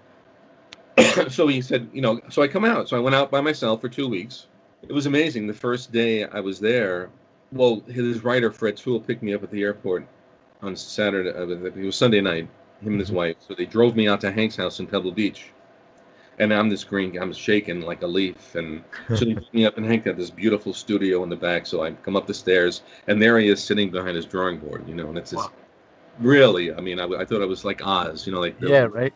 So he said, so I come out. So I went out by myself for 2 weeks. It was amazing. The first day I was there, well, his writer, Fred Toole, picked me up at the airport on Saturday. It was Sunday night, him and his wife. So they drove me out to Hank's house in Pebble Beach. And I'm shaking like a leaf. And so they put me up, and Hank had this beautiful studio in the back. So I come up the stairs, and there he is sitting behind his drawing board, and it's just really, I thought it was like Oz,
right.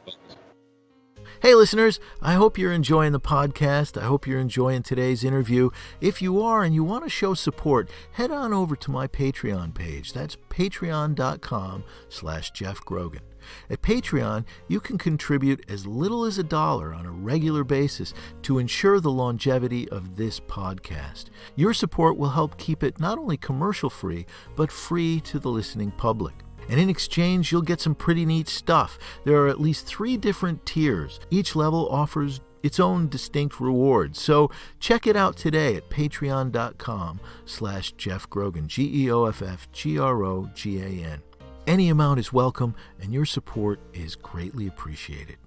Hey, listeners, I hope you're enjoying the podcast. I hope you're enjoying today's interview. If you are and you want to show support, head on over to my Patreon page. That's patreon.com/Jeff Grogan. At Patreon, you can contribute as little as $1 on a regular basis to ensure the longevity of this podcast. Your support will help keep it not only commercial-free, but free to the listening public. And in exchange, you'll get some pretty neat stuff. There are at least 3 different tiers. Each level offers its own distinct rewards. So check it out today at patreon.com/Jeff Grogan, GEOFFGROGAN. Any amount is welcome, and your support is greatly appreciated.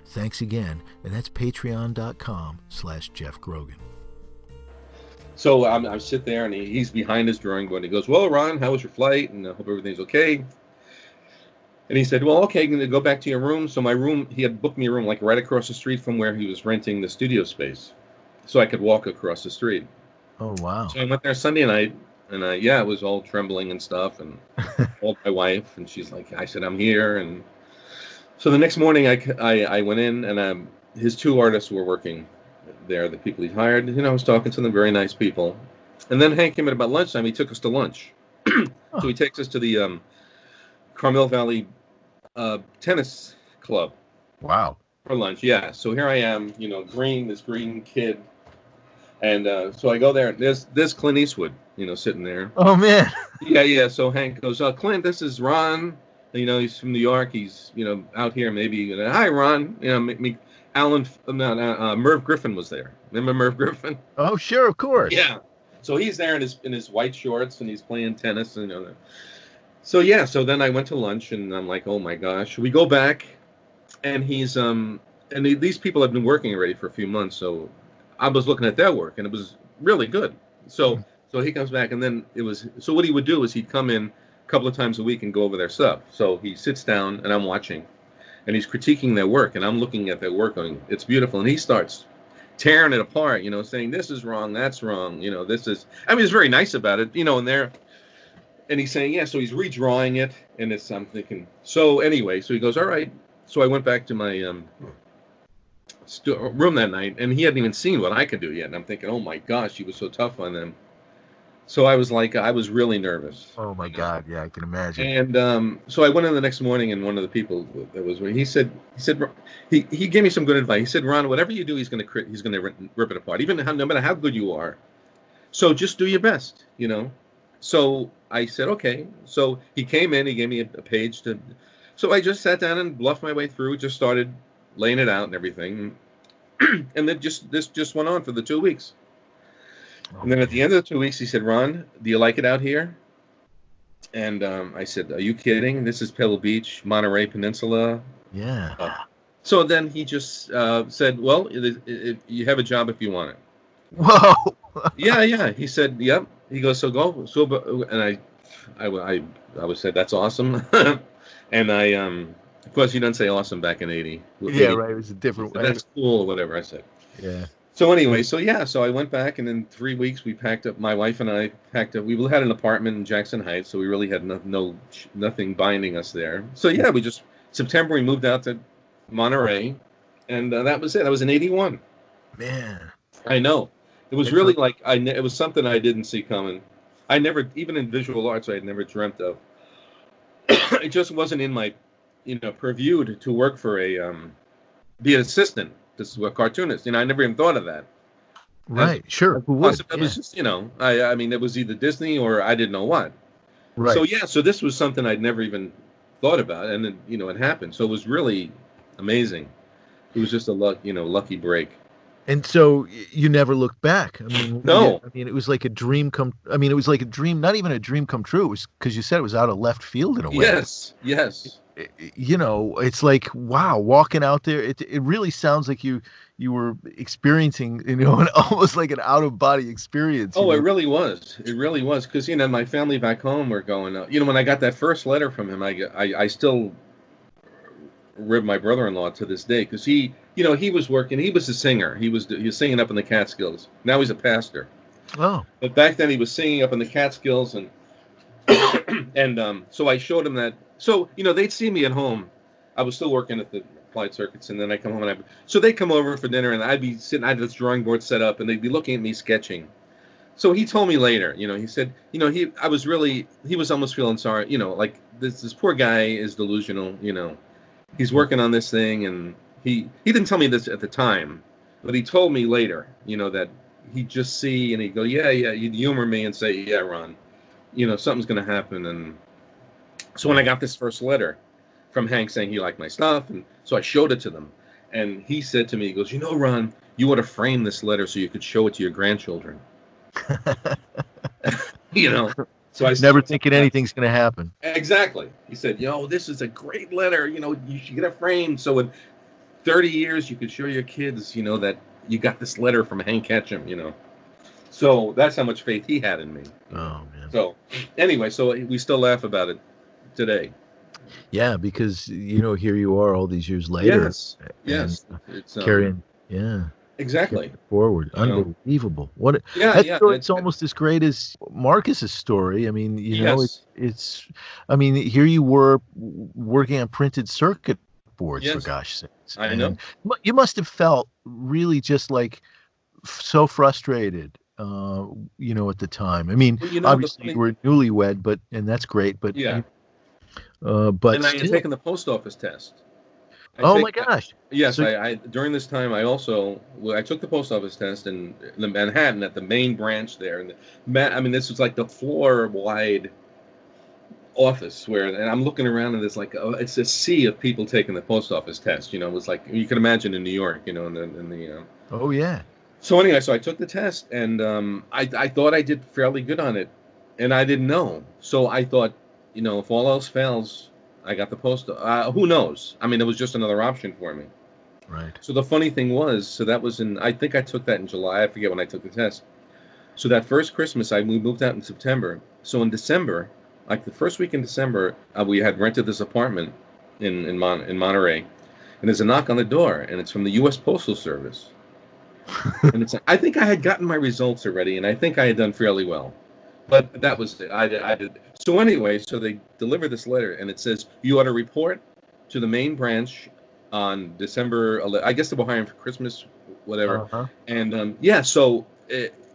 Thanks again, and that's patreon.com/Jeff Grogan.
So I sit there, and he's behind his drawing board. And he goes, "Well, Ron, how was your flight? And I hope everything's okay." And he said, "Well, okay, I'm going to go back to your room." So my room, he had booked me a room like right across the street from where he was renting the studio space, so I could walk across the street.
Oh, wow.
So I went there Sunday night, and I was all trembling and stuff, and called my wife, and she's like, I said, "I'm here." And so the next morning, I went in, and his 2 artists were working there, the people he hired. I was talking to them, very nice people. And then Hank came at about lunchtime. He took us to lunch. So he takes us to the Carmel Valley tennis club.
Wow.
For lunch, yeah. So here I am, this green kid. And so I go there. There's Clint Eastwood, sitting there.
Oh, man.
Yeah. So Hank goes, "Clint, this is Ron. He's from New York. He's, out here maybe. Hi, Ron. Merv Griffin was there. Remember Merv Griffin?
Oh, sure, of course.
Yeah. So he's there in his white shorts, and he's playing tennis. So then I went to lunch, and I'm like, oh my gosh. We go back, and he's these people have been working already for a few months. So I was looking at their work, and it was really good. So he comes back, and then so what he would do is he'd come in a couple of times a week and go over their stuff. So he sits down, and I'm watching. And he's critiquing their work, and I'm looking at their work going, it's beautiful. And he starts tearing it apart, saying, this is wrong, that's wrong, this is, he's very nice about it, and he's saying, yeah, so he's redrawing it, and I'm thinking, so anyway, so he goes, all right. So I went back to my room that night, and he hadn't even seen what I could do yet. And I'm thinking, oh my gosh, he was so tough on them. So I was really nervous.
Oh my God, yeah, I can imagine.
And so I went in the next morning, and one of the people that was he said he gave me some good advice. He said, "Ron, whatever you do, he's going to rip it apart, no matter how good you are. So just do your best, So I said, okay. So he came in, he gave me a page to. So I just sat down and bluffed my way through, just started laying it out and everything, and then this just went on for the 2 weeks. And then at the end of the 2 weeks, he said, "Ron, do you like it out here?" And I said, "Are you kidding? This is Pebble Beach, Monterey Peninsula."
Yeah.
So then he just said, "Well, you have a job if you want it."
Whoa.
Yeah. He said, "Yep." He goes, "So go." So, and I would say that's awesome. And of course, you don't say awesome back in '80.
Yeah, right. It was a different way.
That's cool or whatever I said.
Yeah.
So anyway, so I went back, and in 3 weeks we packed up. My wife and I packed up. We had an apartment in Jackson Heights, so we really had nothing binding us there. So September we moved out to Monterey, and that was it. That was in '81.
Man,
I know. It was really it was something I didn't see coming. I never, even in visual arts, I had never dreamt of. It just wasn't in my, purview to work for be an assistant. This is a cartoonist. I never even thought of that.
Right, sure. Who would?
It was just, it was either Disney or I didn't know what.
Right.
So this was something I'd never even thought about, and then, it happened. So it was really amazing. It was just a lucky break.
And so you never looked back.
No.
It was like a dream it was like a dream, not even a dream come true. It was because you said it was out of left field in a way.
Yes.
It's like, wow, walking out there, it really sounds like you were experiencing, almost like an out of body experience.
Oh, it really was. It really was. Because, my family back home were going, when I got that first letter from him, I still rib my brother-in-law to this day, because he was working. He was a singer. He was singing up in the Catskills. Now he's a pastor.
Oh.
But back then he was singing up in the Catskills, and so I showed him that. So they'd see me at home. I was still working at the applied circuits, and then I come home and so they come over for dinner, and I'd be sitting, I had this drawing board set up, and they'd be looking at me sketching. So he told me later, he said, he was almost feeling sorry, like this poor guy is delusional, he's working on this thing, and he didn't tell me this at the time, but he told me later, that he'd just see, and he'd go, yeah, you'd humor me and say, yeah, Ron, something's going to happen. And so when I got this first letter from Hank saying he liked my stuff, and so I showed it to them, and he said to me, he goes, Ron, you ought to frame this letter so you could show it to your grandchildren. So I
never thinking anything's going to happen.
Exactly. He said, this is a great letter. You should get it framed so in 30 years you could show your kids, that you got this letter from Hank Ketcham, So that's how much faith he had in me.
Oh, man.
So anyway, so we still laugh about it today.
Yeah, because, here you are all these years later.
Yes.
It's carrying,
Exactly.
Forward. Unbelievable. It's almost as great as Marcus's story. I mean, it's here you were working on printed circuit boards, for gosh sakes.
I know.
You must have felt really just like so frustrated, at the time. I mean, obviously you were newlywed, and that's great, but
yeah.
But
and I had taken the post office test.
My gosh!
Yes, so, I during this time I took the post office test in Manhattan at the main branch there, and this was like the floor wide office and I'm looking around and there's like it's a sea of people taking the post office test. It was like you can imagine in New York, in the.
Oh yeah.
So anyway, so I took the test and I thought I did fairly good on it, and I didn't know. So I thought, if all else fails, I got the post. Who knows? It was just another option for me.
Right.
So the funny thing was, that was I think I took that in July. I forget when I took the test. So that first Christmas, we moved out in September. So in December, like the first week in December, we had rented this apartment in Monterey, and there's a knock on the door, and it's from the U.S. Postal Service. And I think I had gotten my results already, and I think I had done fairly well. But that was it. I did. So anyway, so they deliver this letter, and it says, you ought to report to the main branch on December 11th. I guess they were hiring for Christmas, whatever.
Uh-huh.
And, so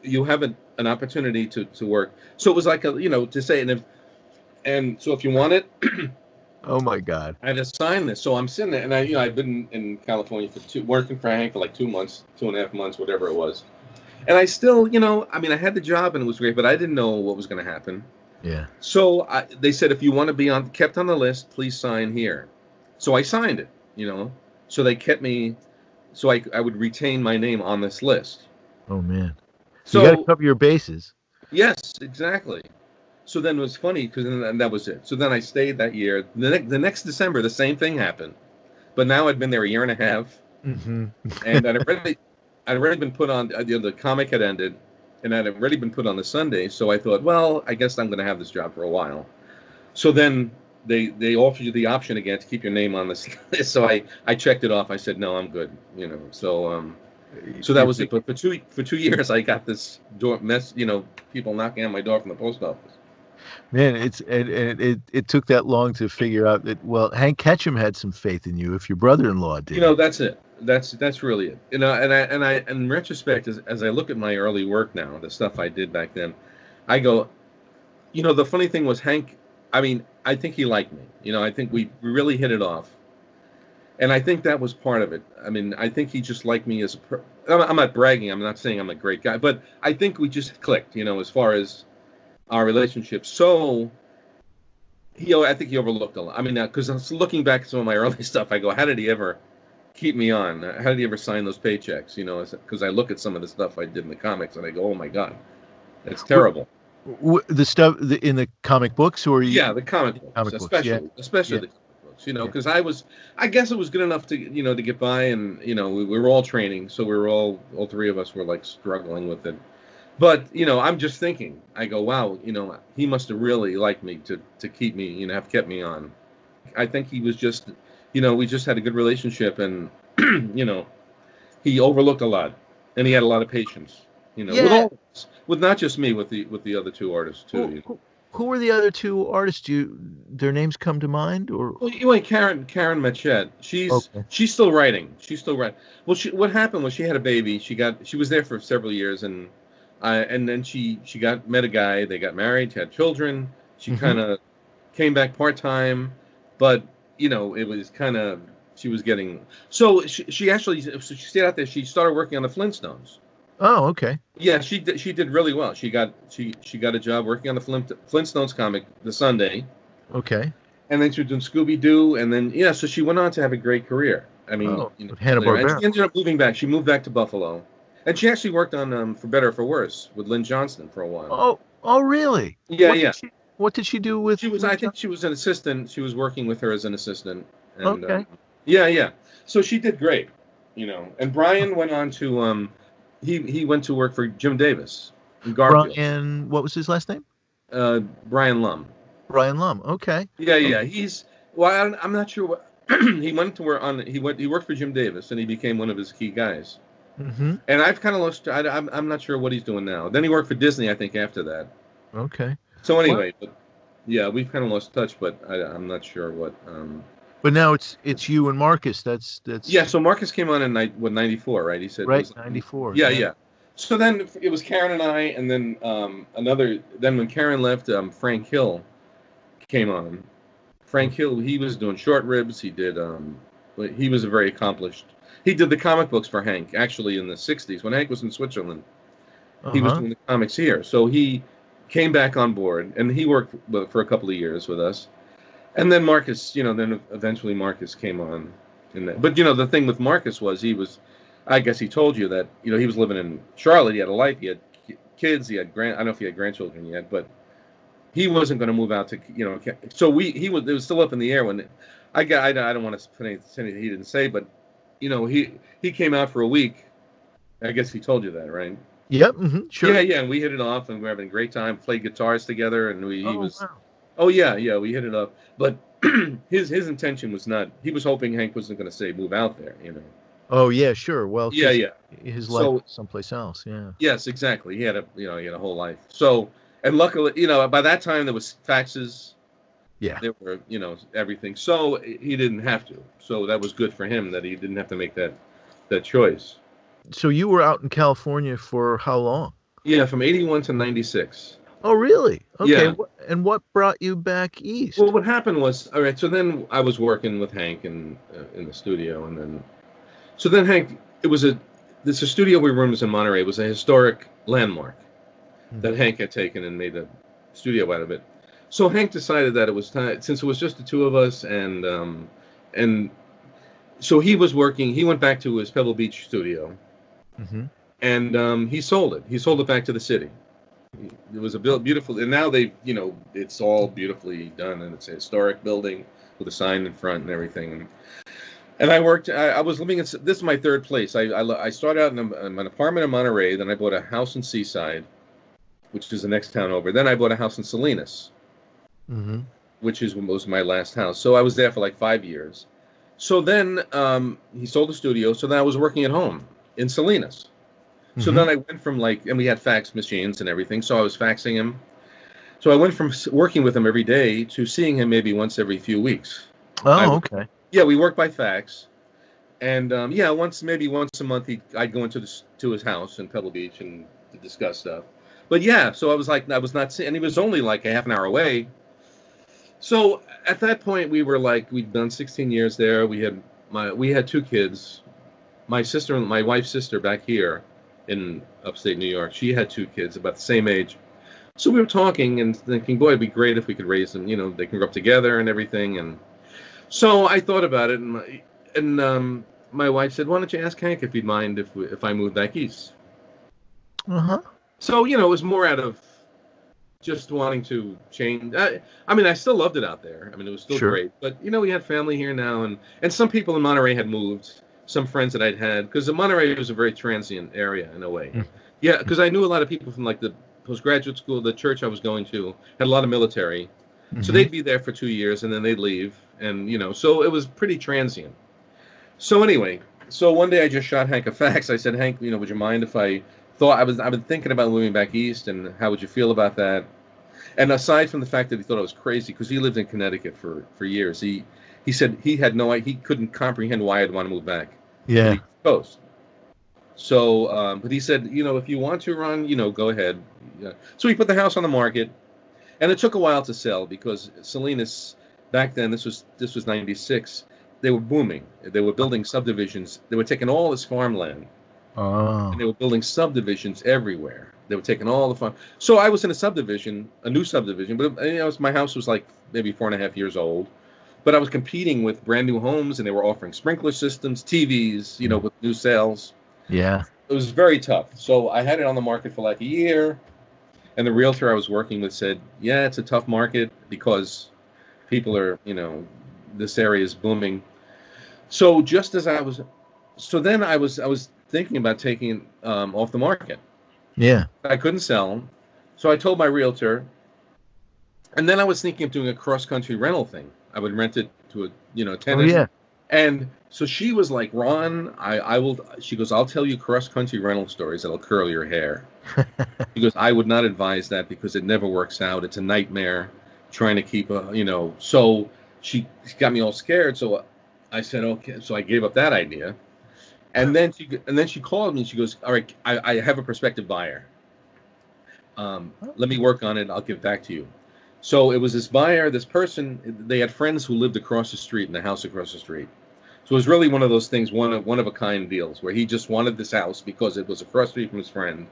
you have an opportunity to work. So it was like, to say, and so if you want it.
Oh, my God.
I had to sign this. So I'm sitting there, and I've been in California working for Hank for like 2 months, 2.5 months, whatever it was. And I still, I had the job and it was great, but I didn't know what was going to happen.
Yeah.
So they said, if you want to be kept on the list, please sign here. So I signed it, So they kept me, so I would retain my name on this list.
Oh, man. So you got to cover your bases.
Yes, exactly. So then it was funny, and that was it. So then I stayed that year. The next December, the same thing happened. But now I'd been there a year and a half.
Mm-hmm.
And I'd already been put on, the comic had ended, and I'd already been put on the Sunday, so I thought, well, I guess I'm going to have this job for a while. So then they offered you the option again to keep your name on this list, so I checked it off. I said, no, I'm good, so that was it. But for 2 years, I got this people knocking on my door from the post office.
Man, it took that long to figure out that. Well, Hank Ketcham had some faith in you. If your brother-in-law did,
that's it. That's really it. And I in retrospect, as I look at my early work now, the stuff I did back then, I go, the funny thing was Hank. I think he liked me. I think we really hit it off, and I think that was part of it. I think he just liked me as I'm not bragging. I'm not saying I'm a great guy, but I think we just clicked. As far as our relationship. So I think he overlooked a lot. Because I was looking back at some of my early stuff, I go, how did he ever keep me on? How did he ever sign those paychecks? Because I look at some of the stuff I did in the comics and I go, oh my God, that's terrible.
The stuff in the comic books, or
the comic books, especially the comic books. Because I guess it was good enough to to get by, and we were all training, so we were all three of us were like struggling with it. But I'm just thinking, I go, wow, he must have really liked me to keep me, have kept me on. I think he was just, we just had a good relationship, and he overlooked a lot, and he had a lot of patience, with not just me, with the other two artists too.
Who were the other two artists their names come to mind, or?
Well, you ain't Karen Machette. She's still writing. She's still writing. Well, what happened was she had a baby. She was there for several years, and then she met a guy. They got married, had children. She kind of came back part-time, but it was kind of, she was getting, so she actually, she stayed out there. She started working on the Flintstones.
Oh, okay.
Yeah, she did really well. She got a job working on the Flintstones comic, The Sunday.
Okay.
And then she was doing Scooby-Doo, and then so she went on to have a great career. I mean,
Hanna-Barbera.
And she ended up moving back. She moved back to Buffalo, and she actually worked on For Better or For Worse with Lynn Johnston for a while.
Oh, really?
Yeah,
What did she do with?
I think she was an assistant. She was working with her as an assistant. And,
okay.
Yeah. So she did great, And Brian went on to he went to work for Jim Davis in Garfield.
Brian, what was his last name?
Brian Lum.
Brian Lum. Okay.
Yeah. I'm not sure what he went to work on. He worked for Jim Davis, and he became one of his key guys.
Mm-hmm.
And I've kind of lost. I'm not sure what he's doing now. Then he worked for Disney, I think, after that.
Okay.
So anyway, but yeah, we've kind of lost touch, but I'm not sure what.
But now it's you and Marcus. That's.
Yeah. So Marcus came on in 94, right? He said.
Right, 94.
Yeah. So then it was Karen and I, and then Then when Karen left, Frank Hill came on. Frank Hill, he was doing Short Ribs. He did. He was a very accomplished. He did the comic books for Hank, actually, in the 60s when Hank was in Switzerland. He was doing the comics here, so he came back on board, and he worked for a couple of years with us. And then Marcus, then eventually Marcus came on. But the thing with Marcus was I guess he told you that he was living in Charlotte. He had a life. He had kids. He had I don't know if he had grandchildren yet, but he wasn't going to move out to So it was still up in the air when I don't want to put anything he didn't say, but he came out for a week. I guess he told you that, right?
Yep. Sure.
Yeah, and we hit it off, and we were having a great time. Played guitars together, and
Wow.
Oh yeah, we hit it up. But his intention was not. He was hoping Hank wasn't going to say move out there,
Oh yeah, sure. Well,
yeah.
His life was someplace else. Yeah.
Yes, exactly. He had a whole life. So, and luckily, by that time there was faxes.
Yeah.
There were, everything. So he didn't have to. So that was good for him that he didn't have to make that choice.
So you were out in California for how long?
Yeah, from 81 to 96.
Oh, really? Okay.
Yeah.
And what brought you back east?
Well, what happened was, all right, so then I was working with Hank in the studio, and then Hank, there's a studio we were in in Monterey. It was a historic landmark that Hank had taken and made a studio out of it. So Hank decided that it was time, since it was just the two of us, and so he was working. He went back to his Pebble Beach studio, and he sold it. He sold it back to the city. It was a beautiful, and now it's all beautifully done, and it's a historic building with a sign in front and everything. And I worked. I was living in. This is my third place. I started out in an apartment in Monterey. Then I bought a house in Seaside, which is the next town over. Then I bought a house in Salinas, which was my last house. So I was there for like 5 years. So then he sold the studio. So then I was working at home in Salinas. So then I went from and we had fax machines and everything. So I was faxing him. So I went from working with him every day to seeing him maybe once every few weeks.
Oh, okay.
Yeah, we worked by fax. And once a month I'd go into his house in Pebble Beach and to discuss stuff. But yeah, so I was not seeing, and he was only like a half an hour away. So at that point we'd done 16 years there. We had two kids. My wife's sister back here in upstate New York, she had two kids about the same age. So we were talking and thinking, boy, it'd be great if we could raise them. They can grow up together and everything. And so I thought about it, and my wife said, "Why don't you ask Hank if he'd mind if I moved back east?" So it was more out of just wanting to change. I still loved it out there. It was still great. But we had family here now, and some people in Monterey had moved. Some friends that I'd had, because Monterey was a very transient area in a way. Yeah, because I knew a lot of people from the postgraduate school, the church I was going to had a lot of military, so they'd be there for 2 years and then they'd leave, and so it was pretty transient. So anyway, one day I just shot Hank a fax. I said, Hank, would you mind if I've been thinking about moving back east, and how would you feel about that? And aside from the fact that he thought I was crazy, because he lived in Connecticut for years, he said he had no, he couldn't comprehend why I'd want to move back to the
Yeah.
East Coast. So, but he said, if you want to, Ron, go ahead. Yeah. So he put the house on the market, and it took a while to sell because Salinas back then, this was '96, they were booming. They were building subdivisions. They were taking all this farmland, and they were building subdivisions everywhere. They were taking all the farm. So I was in a new subdivision, but my house was like maybe 4.5 years old. But I was competing with brand new homes, and they were offering sprinkler systems, TVs, with new sales.
Yeah.
It was very tough. So I had it on the market for like a year, and the realtor I was working with said, yeah, it's a tough market because people are, this area is booming. So just as I was thinking about taking it off the market.
Yeah.
I couldn't sell. So I told my realtor, and then I was thinking of doing a cross-country rental thing. I would rent it to a tenant.
Oh, yeah.
And so she was like, Ron, I will, she goes, I'll tell you cross-country rental stories that'll curl your hair. She goes, I would not advise that because it never works out. It's a nightmare trying to keep so she got me all scared. So I said, okay. So I gave up that idea. And then she called me and she goes, all right, I have a prospective buyer. Let me work on it. I'll get back to you. So it was this buyer, this person, they had friends who lived across the street in the house across the street. So it was really one of those things, one of a kind deals where he just wanted this house because it was across the street from his friend.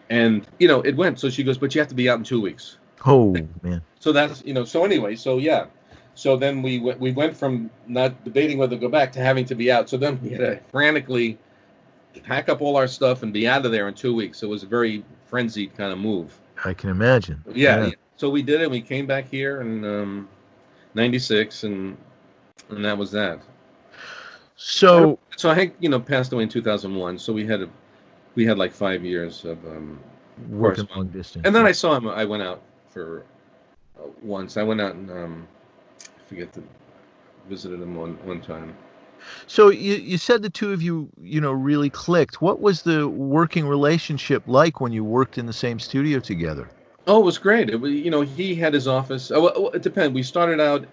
And, it went. So she goes, but you have to be out in 2 weeks.
Oh, man.
So that's, so anyway, so yeah. So then we went from not debating whether to go back to having to be out. So then we had to frantically pack up all our stuff and be out of there in 2 weeks. So it was a very frenzied kind of move.
I can imagine.
Yeah. So we did it. We came back here in '96, and that was that. So Hank, passed away in 2001. So we had like 5 years of
working long distance.
And then I saw him. I went out for once. I went out and visited him one time.
So you said the two of you, really clicked. What was the working relationship like when you worked in the same studio together?
Oh, it was great. It was, he had his office. Oh, it depends. We started out.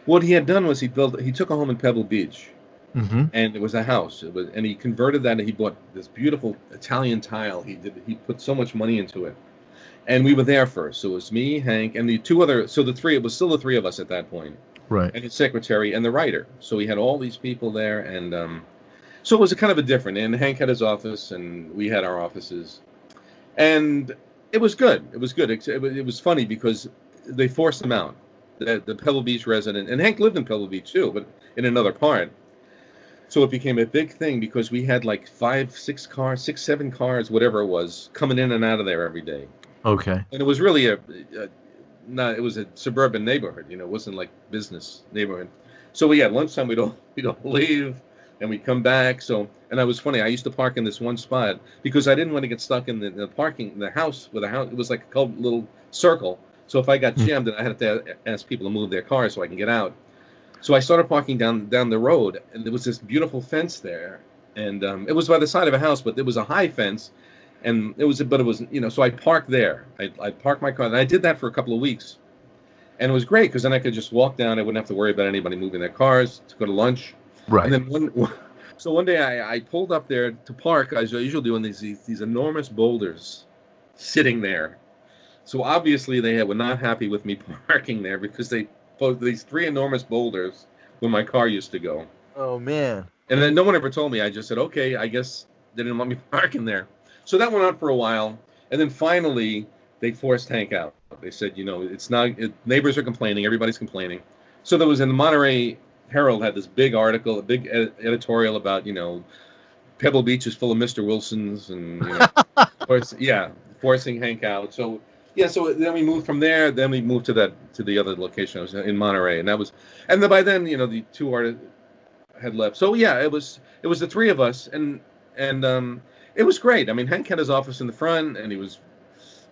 What he had done was he took a home in Pebble Beach, and it was a house. And he converted that, and he bought this beautiful Italian tile. He put so much money into it, and we were there first. So it was me, Hank, and the two other. So it was still the three of us at that point.
Right.
And his secretary and the writer. So he had all these people there, and so it was a kind of a different. And Hank had his office, and we had our offices, and it was good. It was good. It was funny because they forced him out, the Pebble Beach resident, and Hank lived in Pebble Beach too, but in another part. So it became a big thing because we had like 6, 7 cars, whatever it was, coming in and out of there every day.
Okay.
And it was really it was a suburban neighborhood, it wasn't like business neighborhood. So we had lunchtime, we'd all leave, and we'd come back. So, and that was funny. I used to park in this one spot because I didn't want to get stuck in the parking, the house with a house. It was like a little circle. So if I got jammed, then I had to ask people to move their cars so I can get out. So I started parking down the road, and there was this beautiful fence there, and it was by the side of a house, but there was a high fence. And it was, so I parked there. I parked my car, and I did that for a couple of weeks, and it was great because then I could just walk down. I wouldn't have to worry about anybody moving their cars to go to lunch.
Right.
And then one day I pulled up there to park, as I usually do, and these enormous boulders sitting there. So obviously they were not happy with me parking there because they posed these 3 enormous boulders where my car used to go.
Oh man.
And then no one ever told me. I just said, okay, I guess they didn't want me parking there. So that went on for a while, and then finally they forced Hank out. They said, it's not. Neighbors are complaining. Everybody's complaining. So there was in the Monterey Herald had this big article, a big editorial about Pebble Beach is full of Mr. Wilsons and forcing Hank out. So so then we moved from there. Then we moved to the other location. I was in Monterey, and then by then the 2 artists had left. So it was the 3 of us, and it was great. I mean, Hank had his office in the front, and he was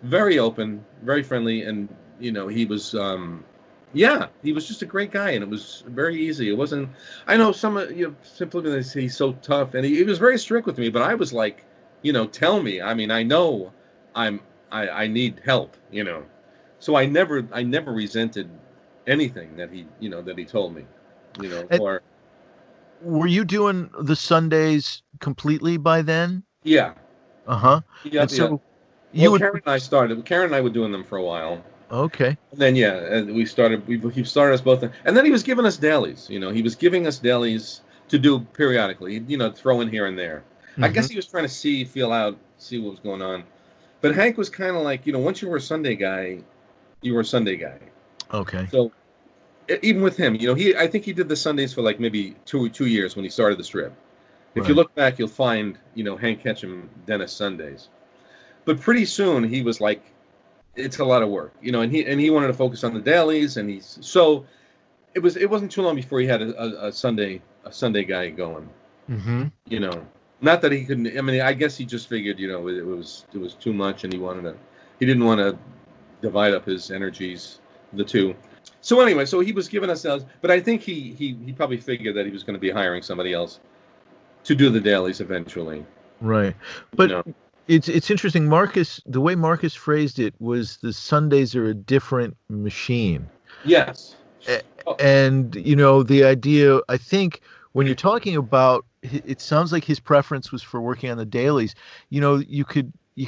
very open, very friendly, and he was just a great guy, and it was very easy. It wasn't. I know some simply because he's so tough, and he was very strict with me, but I was like, tell me. I mean, I know I need help, So I never resented anything that he told me,
And
or
were you doing the Sundays completely by then?
yeah,
Uh-huh. And
yep, yep.
so you
Well,
would,
Karen and I were doing them for a while.
okay.
And then yeah, and he started us both, and then he was giving us dailies. He was giving us dailies to do periodically. Throw in here and there. I
Mm-hmm.
guess he was trying to see what was going on. But Hank was kind of like, once you were a Sunday guy, you were a Sunday guy.
Okay.
So even with him, I think he did the Sundays for like maybe 2 years when he started the strip. If you
Right.
look back, you'll find, Hank Ketcham Dennis Sundays. But pretty soon he was like, it's a lot of work, and he wanted to focus on the dailies, and so it wasn't too long before he had a Sunday guy going.
Mm-hmm.
Not that he couldn't. I mean, I guess he just figured, it was too much, and he didn't want to divide up his energies, the two. So anyway, so he was giving us those, but I think he probably figured that he was going to be hiring somebody else to do the dailies eventually.
Right. But it's interesting. The way Marcus phrased it was the Sundays are a different machine.
Yes.
And, the idea, I think when you're talking about, it sounds like his preference was for working on the dailies. You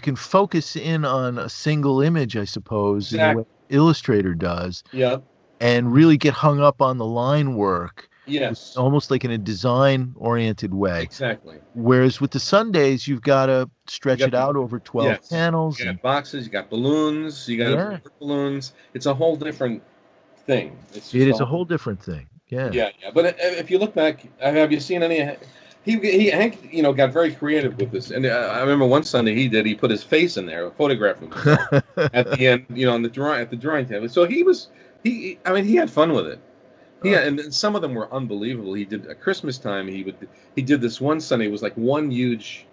can focus in on a single image, I suppose, in the way Illustrator does.
Yeah.
And really get hung up on the line work.
Yes.
Almost like in a design-oriented way.
Exactly.
Whereas with the Sundays, you've got to stretch it out over 12 panels.
You got boxes, you got balloons, you got balloons. It's a whole different thing.
It is a whole different thing. Yeah.
Yeah. But if you look back, have you seen any? Hank, got very creative with this. And I remember one Sunday he put his face in there, a photograph of himself at the end, on the drawing table. So he had fun with it. Yeah, and some of them were unbelievable. He did at Christmas time. He did this one Sunday. It was like one huge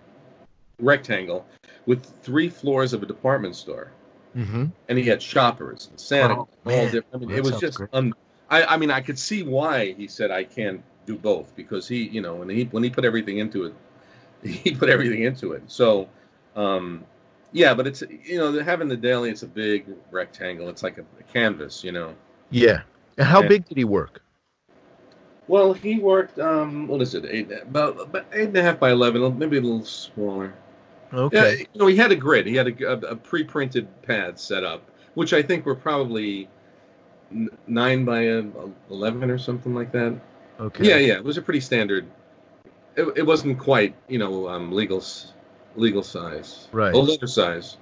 rectangle with 3 floors of a department store,
mm-hmm.
and he had shoppers and Santa.
All different.
I mean, it was just. I could see why he said I can't do both, because he, when he put everything into it, he put everything into it. So, yeah, but it's having the daily. It's a big rectangle. It's like a canvas,
Yeah. And how big did he work?
Well, he worked, what is it, about 8.5 by 11, maybe a little smaller.
Okay.
Yeah, he had a grid. He had a pre-printed pad set up, which I think were probably 9 by 11 or something like that.
Okay.
Yeah. It was a pretty standard. It wasn't quite, legal size.
Right.
Or letter size.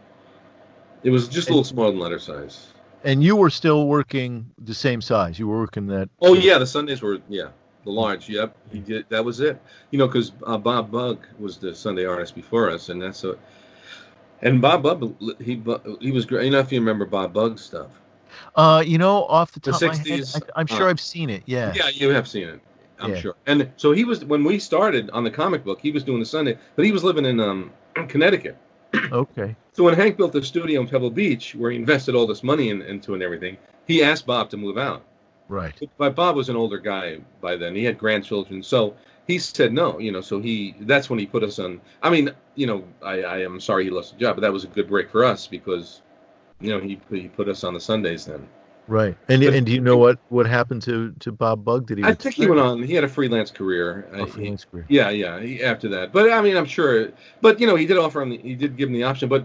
It was just a little smaller than letter size.
And you were still working the same size. You were working that.
Oh yeah, the Sundays were the large. Yep, he did. That was it. Because Bob Bug was the Sunday artist before us, and that's and Bob Bug he was great. If you remember Bob Bug's stuff.
Off the top
the
of
60s,
my head, I'm sure I've seen it. Yeah.
Yeah, you have seen it. I'm sure. And so he was, when we started on the comic book, he was doing the Sunday, but he was living in Connecticut.
Okay.
So when Hank built the studio in Pebble Beach, where he invested all this money into and everything, he asked Bob to move out.
Right.
But Bob was an older guy by then. He had grandchildren, so he said no. So that's when he put us on. I mean, I am sorry he lost the job, but that was a good break for us, because, he put us on the Sundays then.
Right. And do you know what happened to Bob Bug? Did he?
I think he went on. He had a freelance career.
Freelance career.
Yeah. After that, but I mean, I'm sure. But he did offer him. He did give him the option. But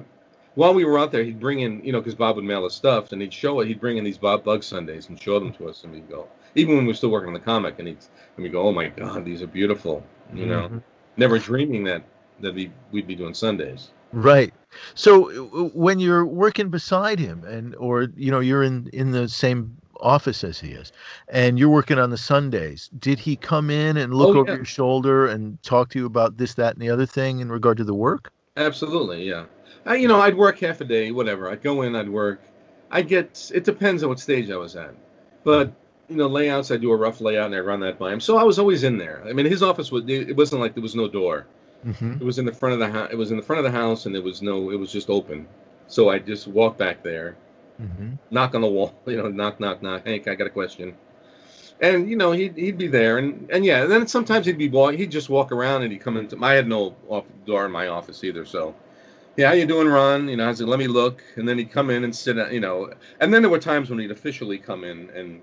while we were out there, he'd bring in, because Bob would mail us stuff, and he'd bring in these Bob Bug Sundays and show them to us, and we'd go. Even when we were still working on the comic, and we'd go, oh my God, these are beautiful.
Mm-hmm.
Never dreaming that we'd be doing Sundays.
Right. So when you're working beside him, or you're in the same office as he is, and you're working on the Sundays, did he come in and look over your shoulder and talk to you about this, that, and the other thing in regard to the work?
Absolutely, yeah. I'd work half a day, whatever. I'd go in, I'd work. It depends on what stage I was at. But, layouts, I do a rough layout and I run that by him. So I was always in there. I mean, his office it wasn't like there was no door.
Mm-hmm.
It was in the front of the house. It was in the front of the house, and it was just open. So I just walk back there, knock on the wall, knock, knock, knock. Hank, I got a question. And he'd be there, and then sometimes he'd just walk around, and he'd come into. I had no door in my office either, so Yeah, how you doing, Ron? I said, let me look, and then he'd come in and sit, and then there were times when he'd officially come in and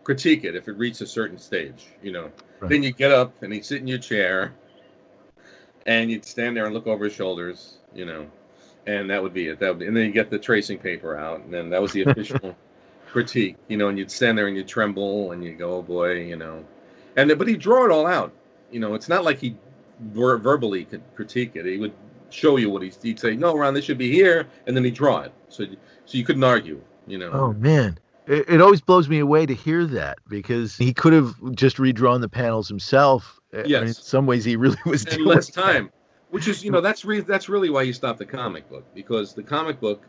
critique it if it reached a certain stage.
Right.
Then you get up and he'd sit in your chair, and you'd stand there and look over his shoulders, and that would be it. And then you get the tracing paper out, and then that was the official critique, and you'd stand there and you'd tremble and you go, oh boy. But he'd draw it all out. It's not like he verbally could critique it. He would show you what he'd say, no, Ron, this should be here, and then he'd draw it. So you couldn't argue.
Oh, man. It always blows me away to hear that, because he could have just redrawn the panels himself.
Yes.
I mean, in some ways, he really was
doing
doing
less time, which is, that's really why you stopped the comic book, because the comic book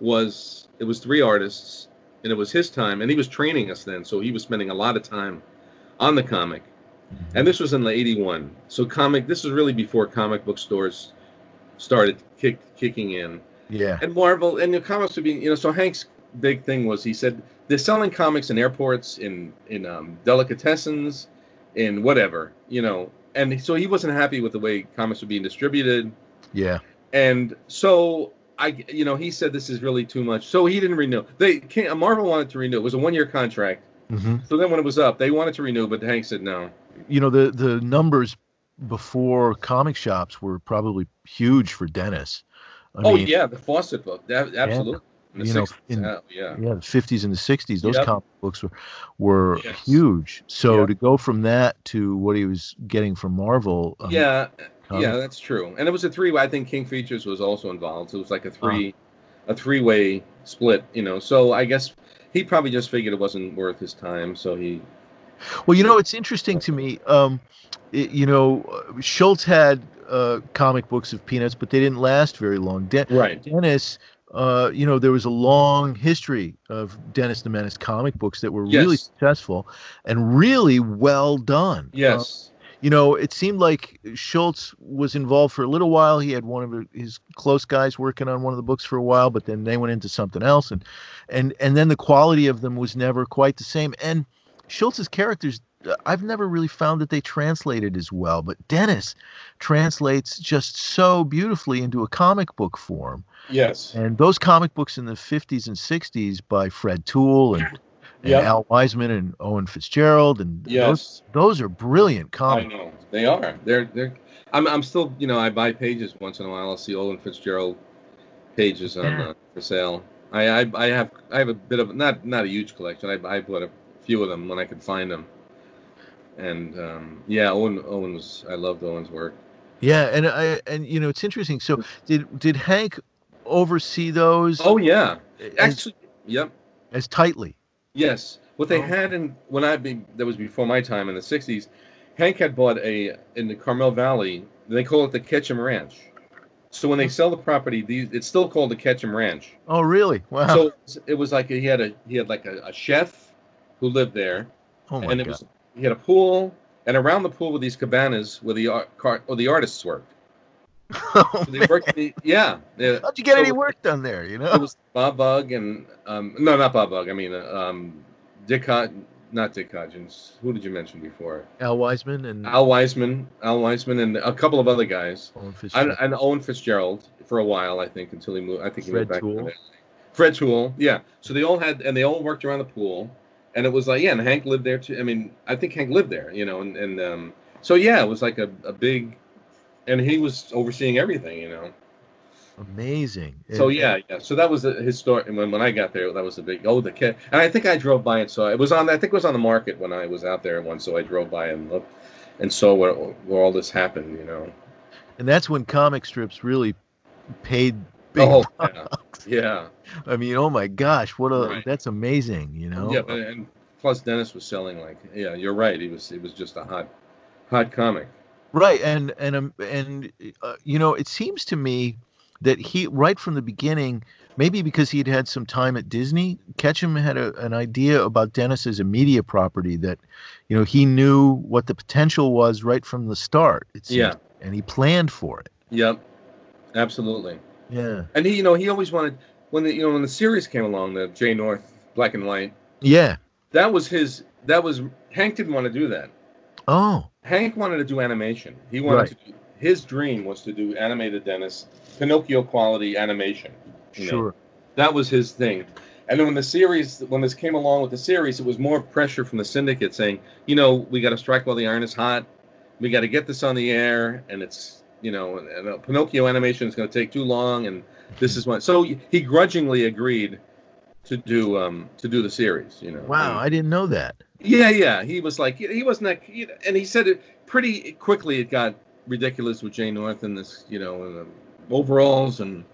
it was 3 artists, and it was his time, and he was training us then, so he was spending a lot of time on the comic. Mm-hmm. And this was in the 81. So this was really before comic book stores started kicking in.
Yeah.
And Marvel, and the comics would be, so Hank's big thing was, he said, they're selling comics in airports, in delicatessens, in whatever, and so he wasn't happy with the way comics were being distributed.
Yeah.
And so he said, this is really too much. So he didn't renew. Marvel wanted to renew. It was a 1-year contract.
Mm-hmm.
So then when it was up, they wanted to renew, but Hank said no.
The numbers before comic shops were probably huge for Dennis. I mean,
yeah, the Fawcett book, absolutely. In the 60s,
the 50s and the 60s, those comic books were huge. So to go from that to what he was getting from Marvel,
that's true. And it was a 3-way. I think King Features was also involved. So it was like a 3-way split. So I guess he probably just figured it wasn't worth his time. So he.
Well, it's interesting to me. Schultz had comic books of Peanuts, but they didn't last very long.
Right.
Dennis. There was a long history of Dennis the Menace comic books that were really successful and really well done.
Yes.
It seemed like Schultz was involved for a little while. He had one of his close guys working on one of the books for a while, but then they went into something else, and then the quality of them was never quite the same. And Schultz's characters, I've never really found that they translated as well, but Dennis translates just so beautifully into a comic book form.
Yes.
And those comic books in the 50s and 60s by Fred Toole and Al Wiseman and Owen Fitzgerald, and those are brilliant comics.
I know they are. They're. I'm still, I buy pages once in a while. I'll see Owen Fitzgerald pages on for sale. I have a bit of not a huge collection. I bought a few of them when I could find them. And Owen was. I loved Owen's work.
Yeah, and it's interesting. So did Hank oversee those?
Oh yeah, actually, yep.
As tightly.
Yes, what they had that was before my time in the 60s. Hank had bought in the Carmel Valley. They call it the Ketcham Ranch. So when they sell the property, it's still called the Ketcham Ranch.
Oh really? Wow.
So it was like he had like a chef who lived there.
Oh my God.
He had a pool, and around the pool were these cabanas where the artists worked.
Oh,
so they worked.
How'd you get any work done there?
It was Bob Bug and no, not Bob Bug. I mean not Dick Hodgins. Who did you mention before?
Al Wiseman and
a couple of other guys.
And
Owen Fitzgerald for a while, I think, until he moved. I think he moved back
to
Fred Toole. Yeah. So they all worked around the pool. And it was like, and Hank lived there too. I mean, I think Hank lived there, and so it was like a big, and he was overseeing everything,
Amazing.
So so that was his story. And when I got there, that was the big, the kid. And I think I drove by and saw it was on. I think it was on the market when I was out there once. So I drove by and looked and saw where all this happened,
And that's when comic strips really paid big bucks.
Yeah.
I mean, oh my gosh, that's amazing,
Yeah, and plus Dennis was selling you're right. It was just a hot comic.
Right, and it seems to me that he, right from the beginning, maybe because he'd had some time at Disney, Ketcham had an idea about Dennis as a media property that, he knew what the potential was right from the start. It seems, and he planned for it.
Yep, absolutely.
Yeah,
and he always wanted. When the series came along, the Jay North black and white.
Yeah.
That was Hank didn't want to do that.
Oh.
Hank wanted to do animation. He wanted his dream was to do animated Dennis, Pinocchio quality animation.
Sure.
That was his thing. And then when this came along with the series, it was more pressure from the syndicate saying, we got to strike while the iron is hot. We got to get this on the air, and it's, and Pinocchio animation is going to take too long, and this is what. So he grudgingly agreed to do the series.
Wow, I didn't know that.
Yeah. He was like, he wasn't that, and he said it pretty quickly. It got ridiculous with Jay North and this, and the overalls and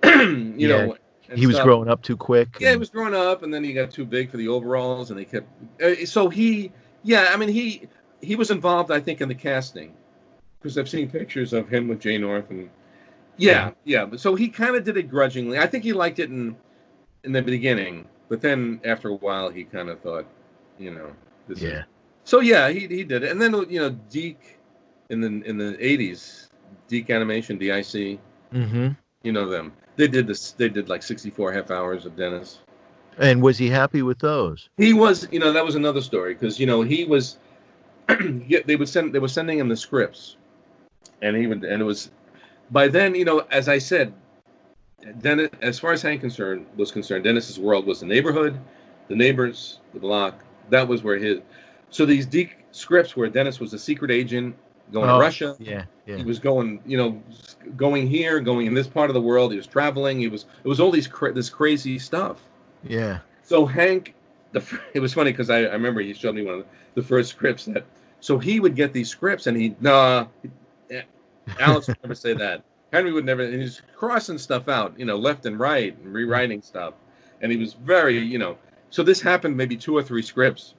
know.
He was growing up too quick.
Yeah, he was growing up, and then he got too big for the overalls, and they kept. So he was involved, I think, in the casting, because I've seen pictures of him with Jay North, and yeah. But so he kind of did it grudgingly. I think he liked it in the beginning, but then after a while, he kind of thought, this is. So yeah, he did it, and then Deke in the 80s, Deke Animation, DIC.
Mm-hmm.
You know them. They did this. They did like 64 half hours of Dennis.
And was he happy with those?
He was. That was another story because he was. They were sending him the scripts, and it was by then. As I said, Dennis, as far as Hank was concerned, Dennis's world was the neighborhood, the neighbors, the block. That was where his. So these deep scripts where Dennis was a secret agent going to Russia.
Yeah.
He was going, going here, going in this part of the world. He was traveling. It was all this crazy stuff.
Yeah. So
Hank, it was funny because I remember he showed me one of the first scripts so he would get these scripts and Alex would never say that. Henry would never, and he's crossing stuff out, left and right and rewriting stuff. And he was very, so this happened maybe 2 or 3 scripts.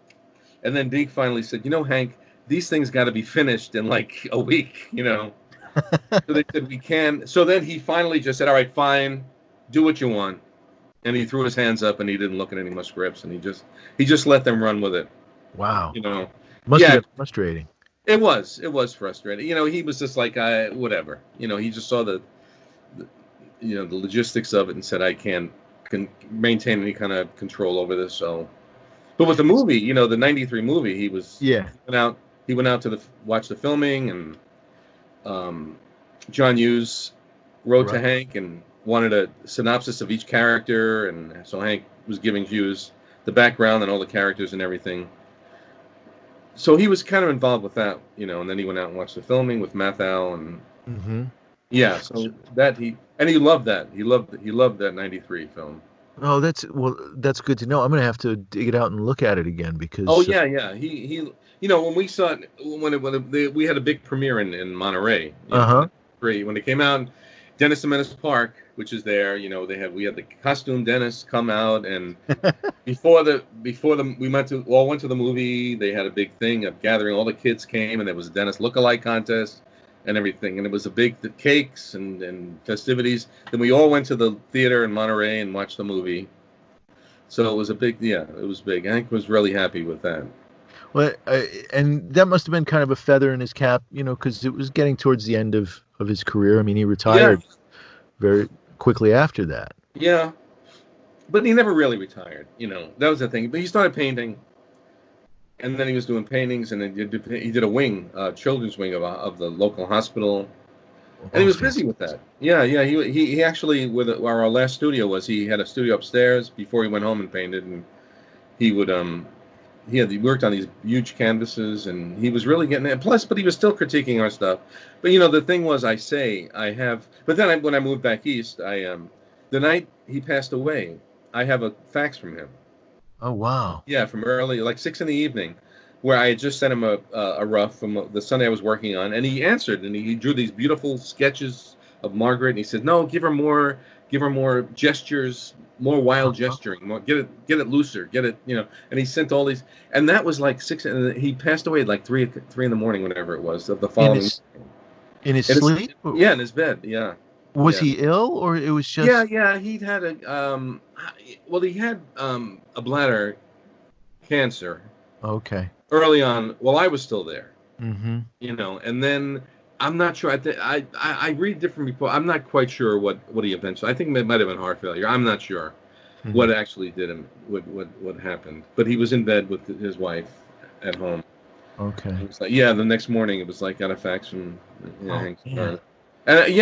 And then Deke finally said, Hank, these things got to be finished in like a week, So they said, we can. So then he finally just said, all right, fine, do what you want. And he threw his hands up and he didn't look at any more scripts and he just let them run with it.
Wow. Must have been frustrating.
It was frustrating. He was just like, whatever. He just saw the logistics of it and said, I can maintain any kind of control over this. So, but with the movie, the 93 movie, he went out to watch the filming, and John Hughes wrote to Hank and wanted a synopsis of each character, and so Hank was giving Hughes the background and all the characters and everything. So he was kind of involved with that, and then he went out and watched the filming with Mathau, and so that he loved that. He loved that 93 film.
Oh, that's good to know. I'm gonna have to dig it out and look at it again because.
Oh yeah. He when we saw it we had a big premiere in Monterey. When it came out, Dennis the Menace Park, which is there. We had the costume Dennis come out, and before we went to the movie. They had a big thing of gathering. All the kids came, and there was a Dennis lookalike contest and everything, and it was the cakes and festivities. Then we all went to the theater in Monterey and watched the movie. So it was it was big. Hank was really happy with that.
Well, and that must have been kind of a feather in his cap, because it was getting towards the end of his career. I mean, he retired very quickly after that.
Yeah, but he never really retired. That was the thing. But he started painting. And then he was doing paintings, and he did a wing, children's wing of the local hospital, and he was busy with that. Yeah. He actually, where our last studio was, he had a studio upstairs before he went home and painted, and he would he worked on these huge canvases, and he was really getting it. But he was still critiquing our stuff. But the thing was, but then when I moved back east, the night he passed away, I have a fax from him.
Oh, wow.
Yeah, from early, like 6 p.m, where I had just sent him a rough from the Sunday I was working on, and he answered, and he drew these beautiful sketches of Margaret, and he said, no, give her more gestures, more wild gesturing, more, get it looser, get it, and he sent all these, and that was like 6, and he passed away at like 3 a.m, whenever it was, of the following.
In his sleep?
Yeah, in his bed, yeah.
Was he ill, or it was just?
Yeah. He'd had he had a bladder cancer.
Okay.
Early on, while I was still there.
Mm-hmm.
And then I'm not sure. I read different reports. I'm not quite sure what he eventually. I think it might have been heart failure. I'm not sure what actually did him. What happened? But he was in bed with his wife at home.
Okay.
It was like, yeah, the next morning it was like got a fax from Hank's
yeah.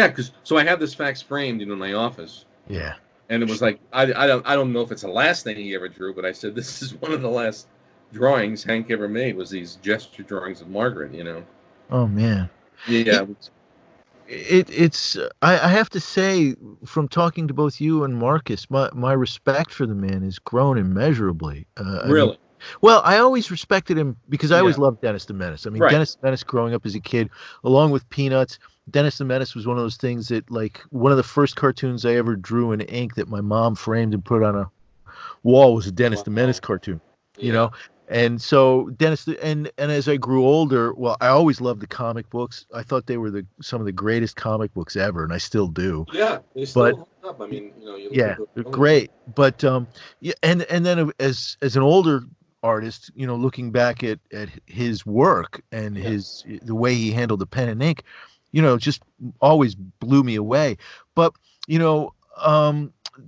because so I have this fax framed in my office.
Yeah.
And it was like I don't know if it's the last thing he ever drew, but I said this is one of the last drawings Hank ever made was these gesture drawings of Margaret.
Oh man.
Yeah.
It's I have to say, from talking to both you and Marcus, my respect for the man has grown immeasurably.
Really?
Well, I always respected him because I always
Yeah.
loved Dennis the Menace. I mean,
Right.
Dennis the Menace growing up as a kid, along with Peanuts, Dennis the Menace was one of those things that, like, one of the first cartoons I ever drew in ink that my mom framed and put on a wall was a Dennis the Menace cartoon. You
Yeah.
know, and so and as I grew older, well, I always loved the comic books. I thought they were some of the greatest comic books ever, and I still do.
Yeah, they still hold up. I mean, you look
Yeah,
at
they're great. But yeah, and then as an older artist, looking back at his work and the way he handled the pen and ink, just always blew me away. But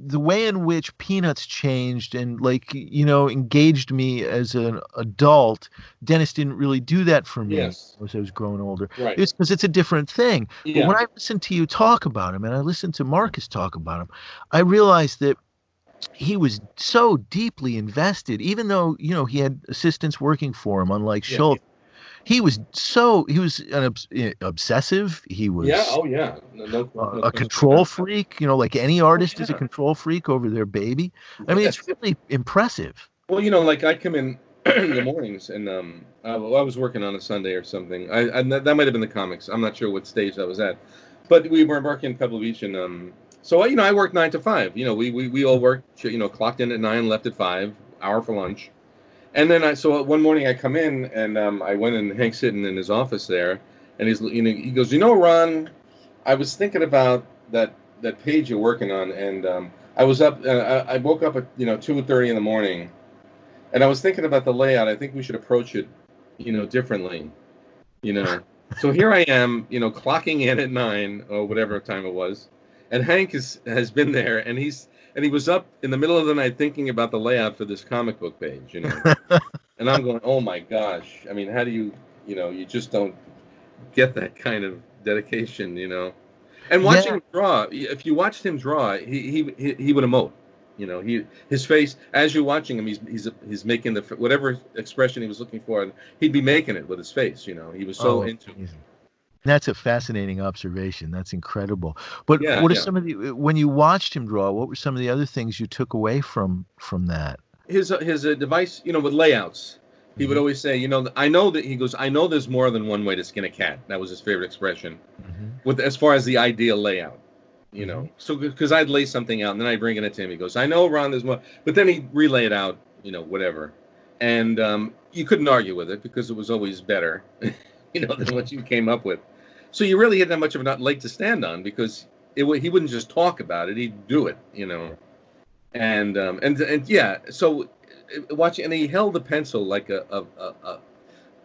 the way in which Peanuts changed and, like, engaged me as an adult, Dennis didn't really do that for me as I was growing older.
Right.
It's because it's a different thing.
Yeah.
But when I listened to you talk about him and I listened to Marcus talk about him, I realized that he was so deeply invested, even though, he had assistants working for him, unlike Schultz. He was an obsessive. He was a control freak, like any artist is a control freak over their baby. I mean, it's really impressive.
Well, like I come in in the mornings and I was working on a Sunday or something. That might have been the comics. I'm not sure what stage that was at. But we were working in Pebble Beach and so I worked 9 to 5. We all worked, clocked in at 9, left at 5, hour for lunch. And then so one morning I come in and I went and Hank's sitting in his office there, and he goes, Ron, I was thinking about that page you're working on, and I was up, I woke up at 2:30 in the morning, and I was thinking about the layout. I think we should approach it, differently, So here I am, clocking in at 9 or whatever time it was, and Hank has been there, and he was up in the middle of the night thinking about the layout for this comic book page, And I'm going, oh my gosh! I mean, how do you just don't get that kind of dedication, And watching him draw, if you watched him draw, he would emote, his face as you're watching him, he's making whatever expression he was looking for, he'd be making it with his face, He was so into it.
That's a fascinating observation. That's incredible. But what are some of when you watched him draw, what were some of the other things you took away from that?
His device, with layouts. He would always say, I know that, he goes, I know there's more than one way to skin a cat. That was his favorite expression. With as far as the ideal layout, So because I'd lay something out and then I'd bring it to him. He goes, I know, Ron, there's more, but then he'd relay it out, whatever. And you couldn't argue with it because it was always better, than what you came up with. So you really didn't have much of a leg to stand on because he wouldn't just talk about it; he'd do it, And yeah, so watching, and he held the pencil like it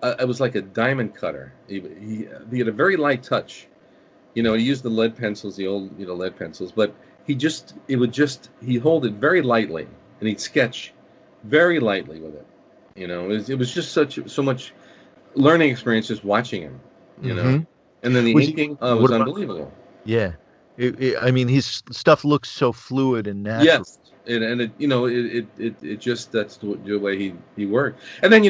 was like a diamond cutter. He had a very light touch, he used the lead pencils, the old lead pencils, but he'd hold it very lightly, and he'd sketch very lightly with it. It was just so much learning experience just watching him, And then the inking was unbelievable.
Yeah. I mean, his stuff looks so fluid and natural.
Yes. It just, that's the way he worked. And then,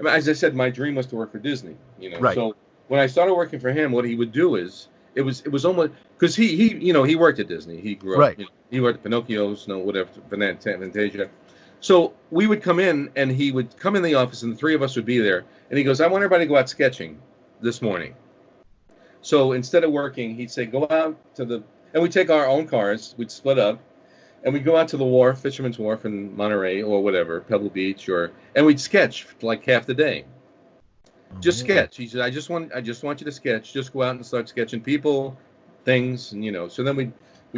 as I said, my dream was to work for Disney,
Right.
So when I started working for him, what he would do is, it was almost, because he worked at Disney. He grew up,
right.
He worked at Pinocchio's, whatever, Fantasia. So we would come in, and he would come in the office, and the three of us would be there. And he goes, I want everybody to go out sketching this morning. So instead of working, he'd say, go out and we'd take our own cars, we'd split up, and we'd go out to the wharf, Fisherman's Wharf in Monterey or whatever, Pebble Beach, and we'd sketch for like half the day. Just sketch. He said, I just want you to sketch. Just go out and start sketching people, things, and So then we'd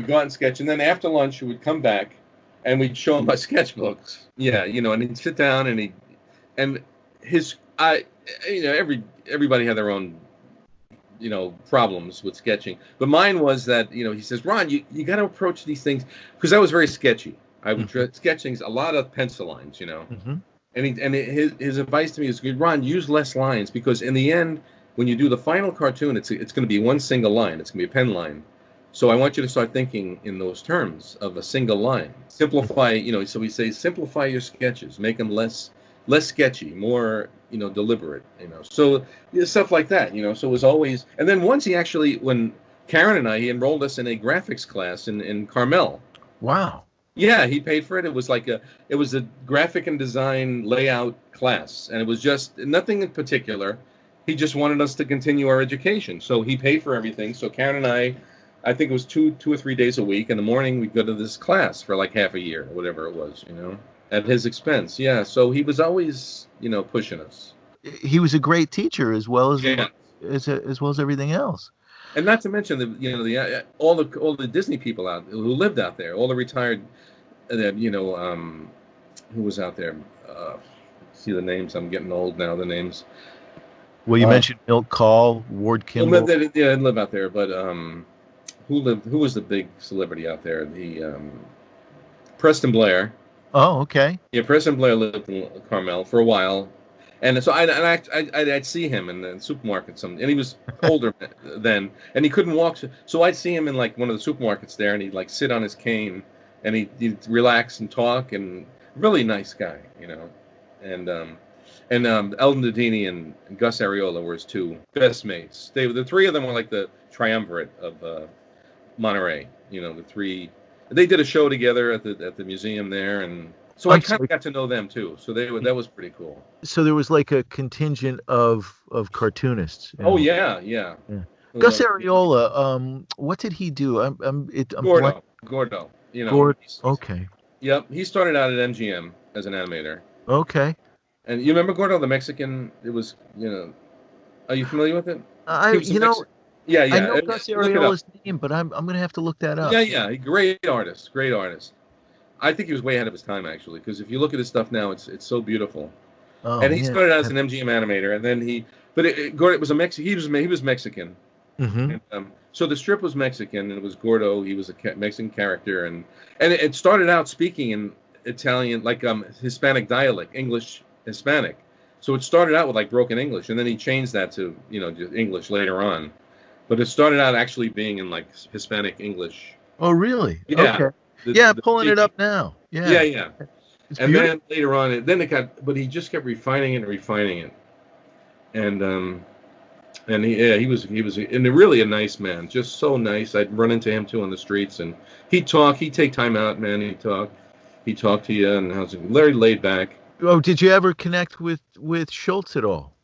go out and sketch, and then after lunch we would come back, and we'd show him my sketchbooks. Yeah, and he'd sit down everybody had their own problems with sketching, but mine was that he says, Ron, you got to approach these things, because I was very sketchy. I would sketching a lot of pencil lines, And his advice to me is, Ron, use less lines, because in the end, when you do the final cartoon, it's going to be one single line. It's going to be a pen line. So I want you to start thinking in those terms of a single line. Simplify, so we say simplify your sketches, make them less sketchy, more, deliberate, So stuff like that, So it was always, and then once when Karen and he enrolled us in a graphics class in Carmel.
Wow.
Yeah, he paid for it. It was it was a graphic and design layout class, and it was just nothing in particular. He just wanted us to continue our education, so he paid for everything. So Karen and I think it was two or 3 days a week. In the morning, we'd go to this class for like half a year, whatever it was, at his expense. Yeah, so he was always, pushing us.
He was a great teacher as well as everything else.
And not to mention all the Disney people who lived out there, all the retired, who was out there. See the names. I'm getting old now. The names.
Well, you mentioned Milt Call, Ward Kimball.
They didn't live out there, but who was the big celebrity out there? The Preston Blair.
Oh, okay.
Yeah, Preston Blair lived in Carmel for a while. And so I'd see him in the supermarket, and he was older then, and he couldn't walk. So I'd see him in like one of the supermarkets there, and he'd like sit on his cane, and he'd relax and talk, and really nice guy, And Eldon Dedini and Gus Ariola were his two best mates. The three of them were like the triumvirate of Monterey. The three. They did a show together at the museum there, and. So I kind of got to know them too. So that was pretty cool.
So there was like a contingent of cartoonists.
Oh yeah.
Gus Ariola, what did he do?
Gordo.
Gordo. Okay.
Yep, he started out at MGM as an animator.
Okay.
And you remember Gordo, the Mexican? It was, Are you familiar with it?
Yeah. I know Gus Ariola's name, but I'm gonna have to look that up.
Yeah. Great artist. I think he was way ahead of his time, actually, because if you look at his stuff now, it's so beautiful. Oh, and he started out as an MGM animator, and then Gordo was he was Mexican.
Mm-hmm.
And, so the strip was Mexican, and it was Gordo. He was a Mexican character, and it started out speaking in Italian, like Hispanic dialect, English Hispanic. So it started out with like broken English, and then he changed that to just English later on. But it started out actually being in like Hispanic English.
Oh, really?
Yeah.
Okay. Pulling it up now.
Yeah. And then later on, but he just kept refining it. And he was really a nice man, just so nice. I'd run into him too on the streets, and he'd take time out, man. He'd talk to you, and how's it? Very laid back.
Oh, did you ever connect with Schultz at all?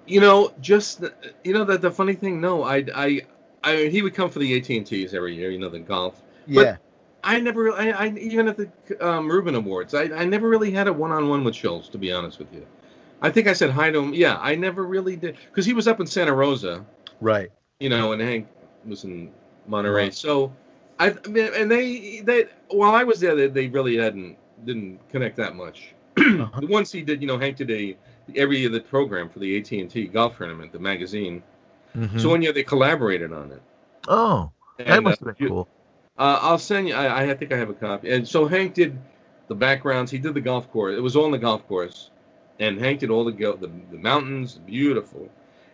The funny thing, no, he would come for the AT&Ts every year, the golf.
Yeah.
But I never, even at the Reuben Awards, I never really had a one-on-one with Schultz, to be honest with you. I think I said hi to him. Yeah, I never really did, because he was up in Santa Rosa,
right?
And Hank was in Monterey. Right. So, they while I was there, they really didn't connect that much. Uh-huh. Once he did, Hank did every year the program for the AT&T golf tournament, the magazine. Mm-hmm. So one year they collaborated on it.
Oh, that must have been cool.
I'll send you. I think I have a copy. And so Hank did the backgrounds. He did the golf course. It was all on the golf course, and Hank did all the mountains, beautiful.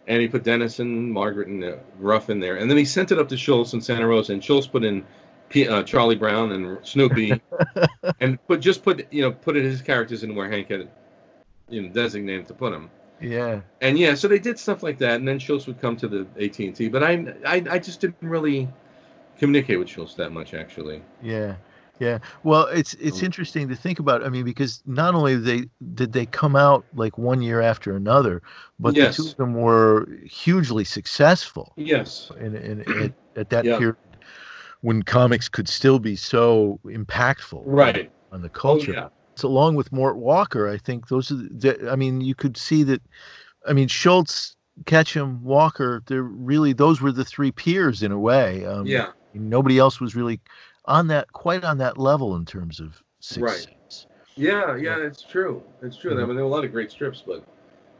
And he put Dennis and Margaret and Ruff in there, and then he sent it up to Schultz in Santa Rosa, and Schultz put in Charlie Brown and Snoopy, and put his characters in where Hank had designated to put them.
Yeah.
And so they did stuff like that, and then Schultz would come to the AT&T, but I just didn't really communicate with Schultz that much, actually.
Yeah. Well, it's interesting to think about. I mean, because not only did they come out like one year after another, but the two of them were hugely successful.
Yes.
At that period when comics could still be so impactful,
right,
on the culture.
Oh, yeah.
So along with Mort Walker, I think those are you could see that. I mean, Schultz, Ketcham, Walker, those were the three peers in a way. Nobody else was really quite on that level in terms of success.
Right. Yeah, it's true. It's true. Mm-hmm. I mean, there were a lot of great strips, but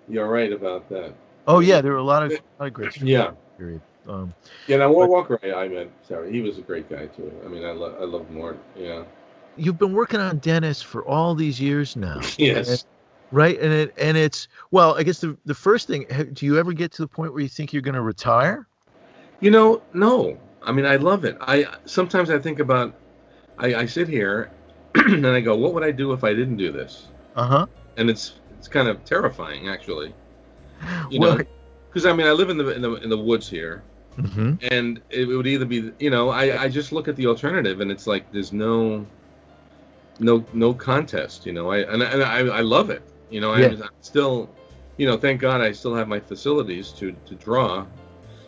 you're right about that.
Oh yeah, there were a lot of great strips.
Yeah.
Period.
Now Mort Walker, I met. Sorry, he was a great guy too. I mean, I love Mort. Yeah.
you've been working on Dennis for all these years now.
Yes.
Right. And it's, well, I guess the first thing, do you ever get to the point where you think you're going to retire?
No. I mean, I love it. Sometimes I think about, I sit here and I go, what would I do if I didn't do this?
Uh-huh.
And it's kind of terrifying, actually. Because I mean, I live in the woods here, and it would either be, I just look at the alternative, and it's like there's no contest. I love it. I'm still, thank God I still have my facilities to draw.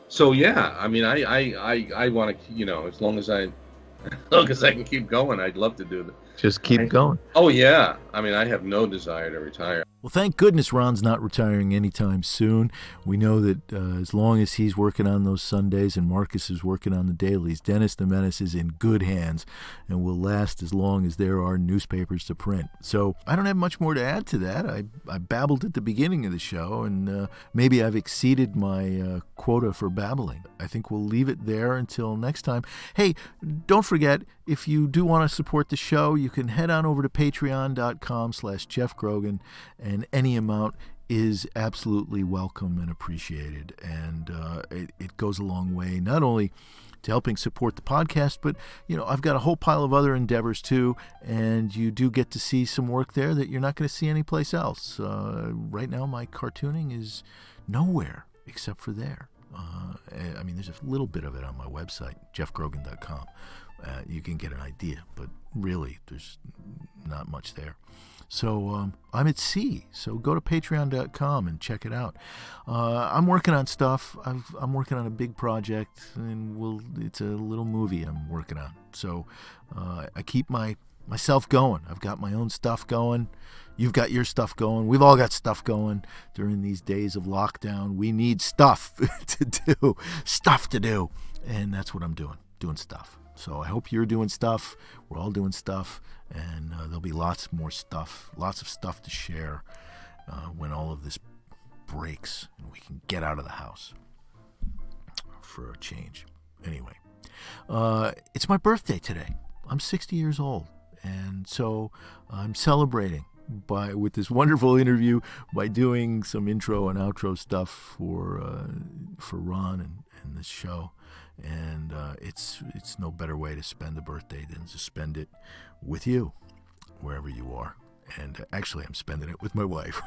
So yeah, I mean, I want to, as long as I can keep going, I'd love to do that.
Just keep going.
Oh yeah, I mean, I have no desire to retire.
Well, thank goodness Ron's not retiring anytime soon. We know that as long as he's working on those Sundays and Marcus is working on the dailies, Dennis the Menace is in good hands and will last as long as there are newspapers to print. So I don't have much more to add to that. I babbled at the beginning of the show, and maybe I've exceeded my quota for babbling. I think we'll leave it there until next time. Hey, don't forget, if you do want to support the show, you can head on over to patreon.com/Jeff Grogan, and any amount is absolutely welcome and appreciated. And it goes a long way, not only to helping support the podcast, but, I've got a whole pile of other endeavors too, and you do get to see some work there that you're not going to see anyplace else. Right now, my cartooning is nowhere except for there. I mean, there's a little bit of it on my website, jeffgrogan.com. You can get an idea, but really, there's not much there. So I'm at sea, so go to patreon.com and check it out. I'm working on stuff. I'm working on a big project, and it's a little movie I'm working on. So I keep myself going. I've got my own stuff going. You've got your stuff going. We've all got stuff going during these days of lockdown. We need stuff to do, and that's what I'm doing stuff. So I hope you're doing stuff. We're all doing stuff, and there'll be lots of stuff to share when all of this breaks and we can get out of the house for a change. Anyway, it's my birthday today. I'm 60 years old, and so I'm celebrating with this wonderful interview by doing some intro and outro stuff for Ron and this show. And it's no better way to spend the birthday than to spend it with you, wherever you are. And actually, I'm spending it with my wife,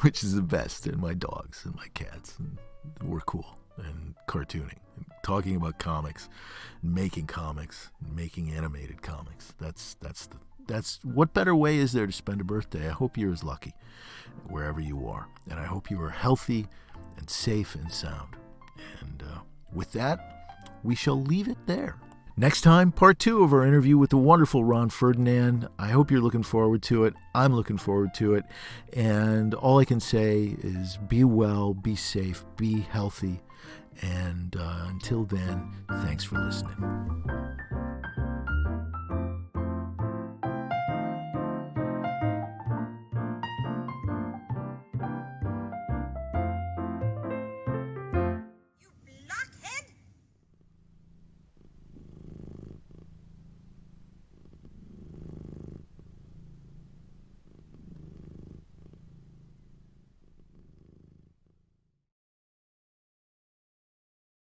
which is the best, and my dogs and my cats. And we're cool, and cartooning, and talking about comics, and making animated comics. That's what better way is there to spend a birthday? I hope you're as lucky, wherever you are, and I hope you are healthy and safe and sound. And with that, we shall leave it there. Next time, part 2 of our interview with the wonderful Ron Ferdinand. I hope you're looking forward to it. I'm looking forward to it. And all I can say is be well, be safe, be healthy. And until then, thanks for listening.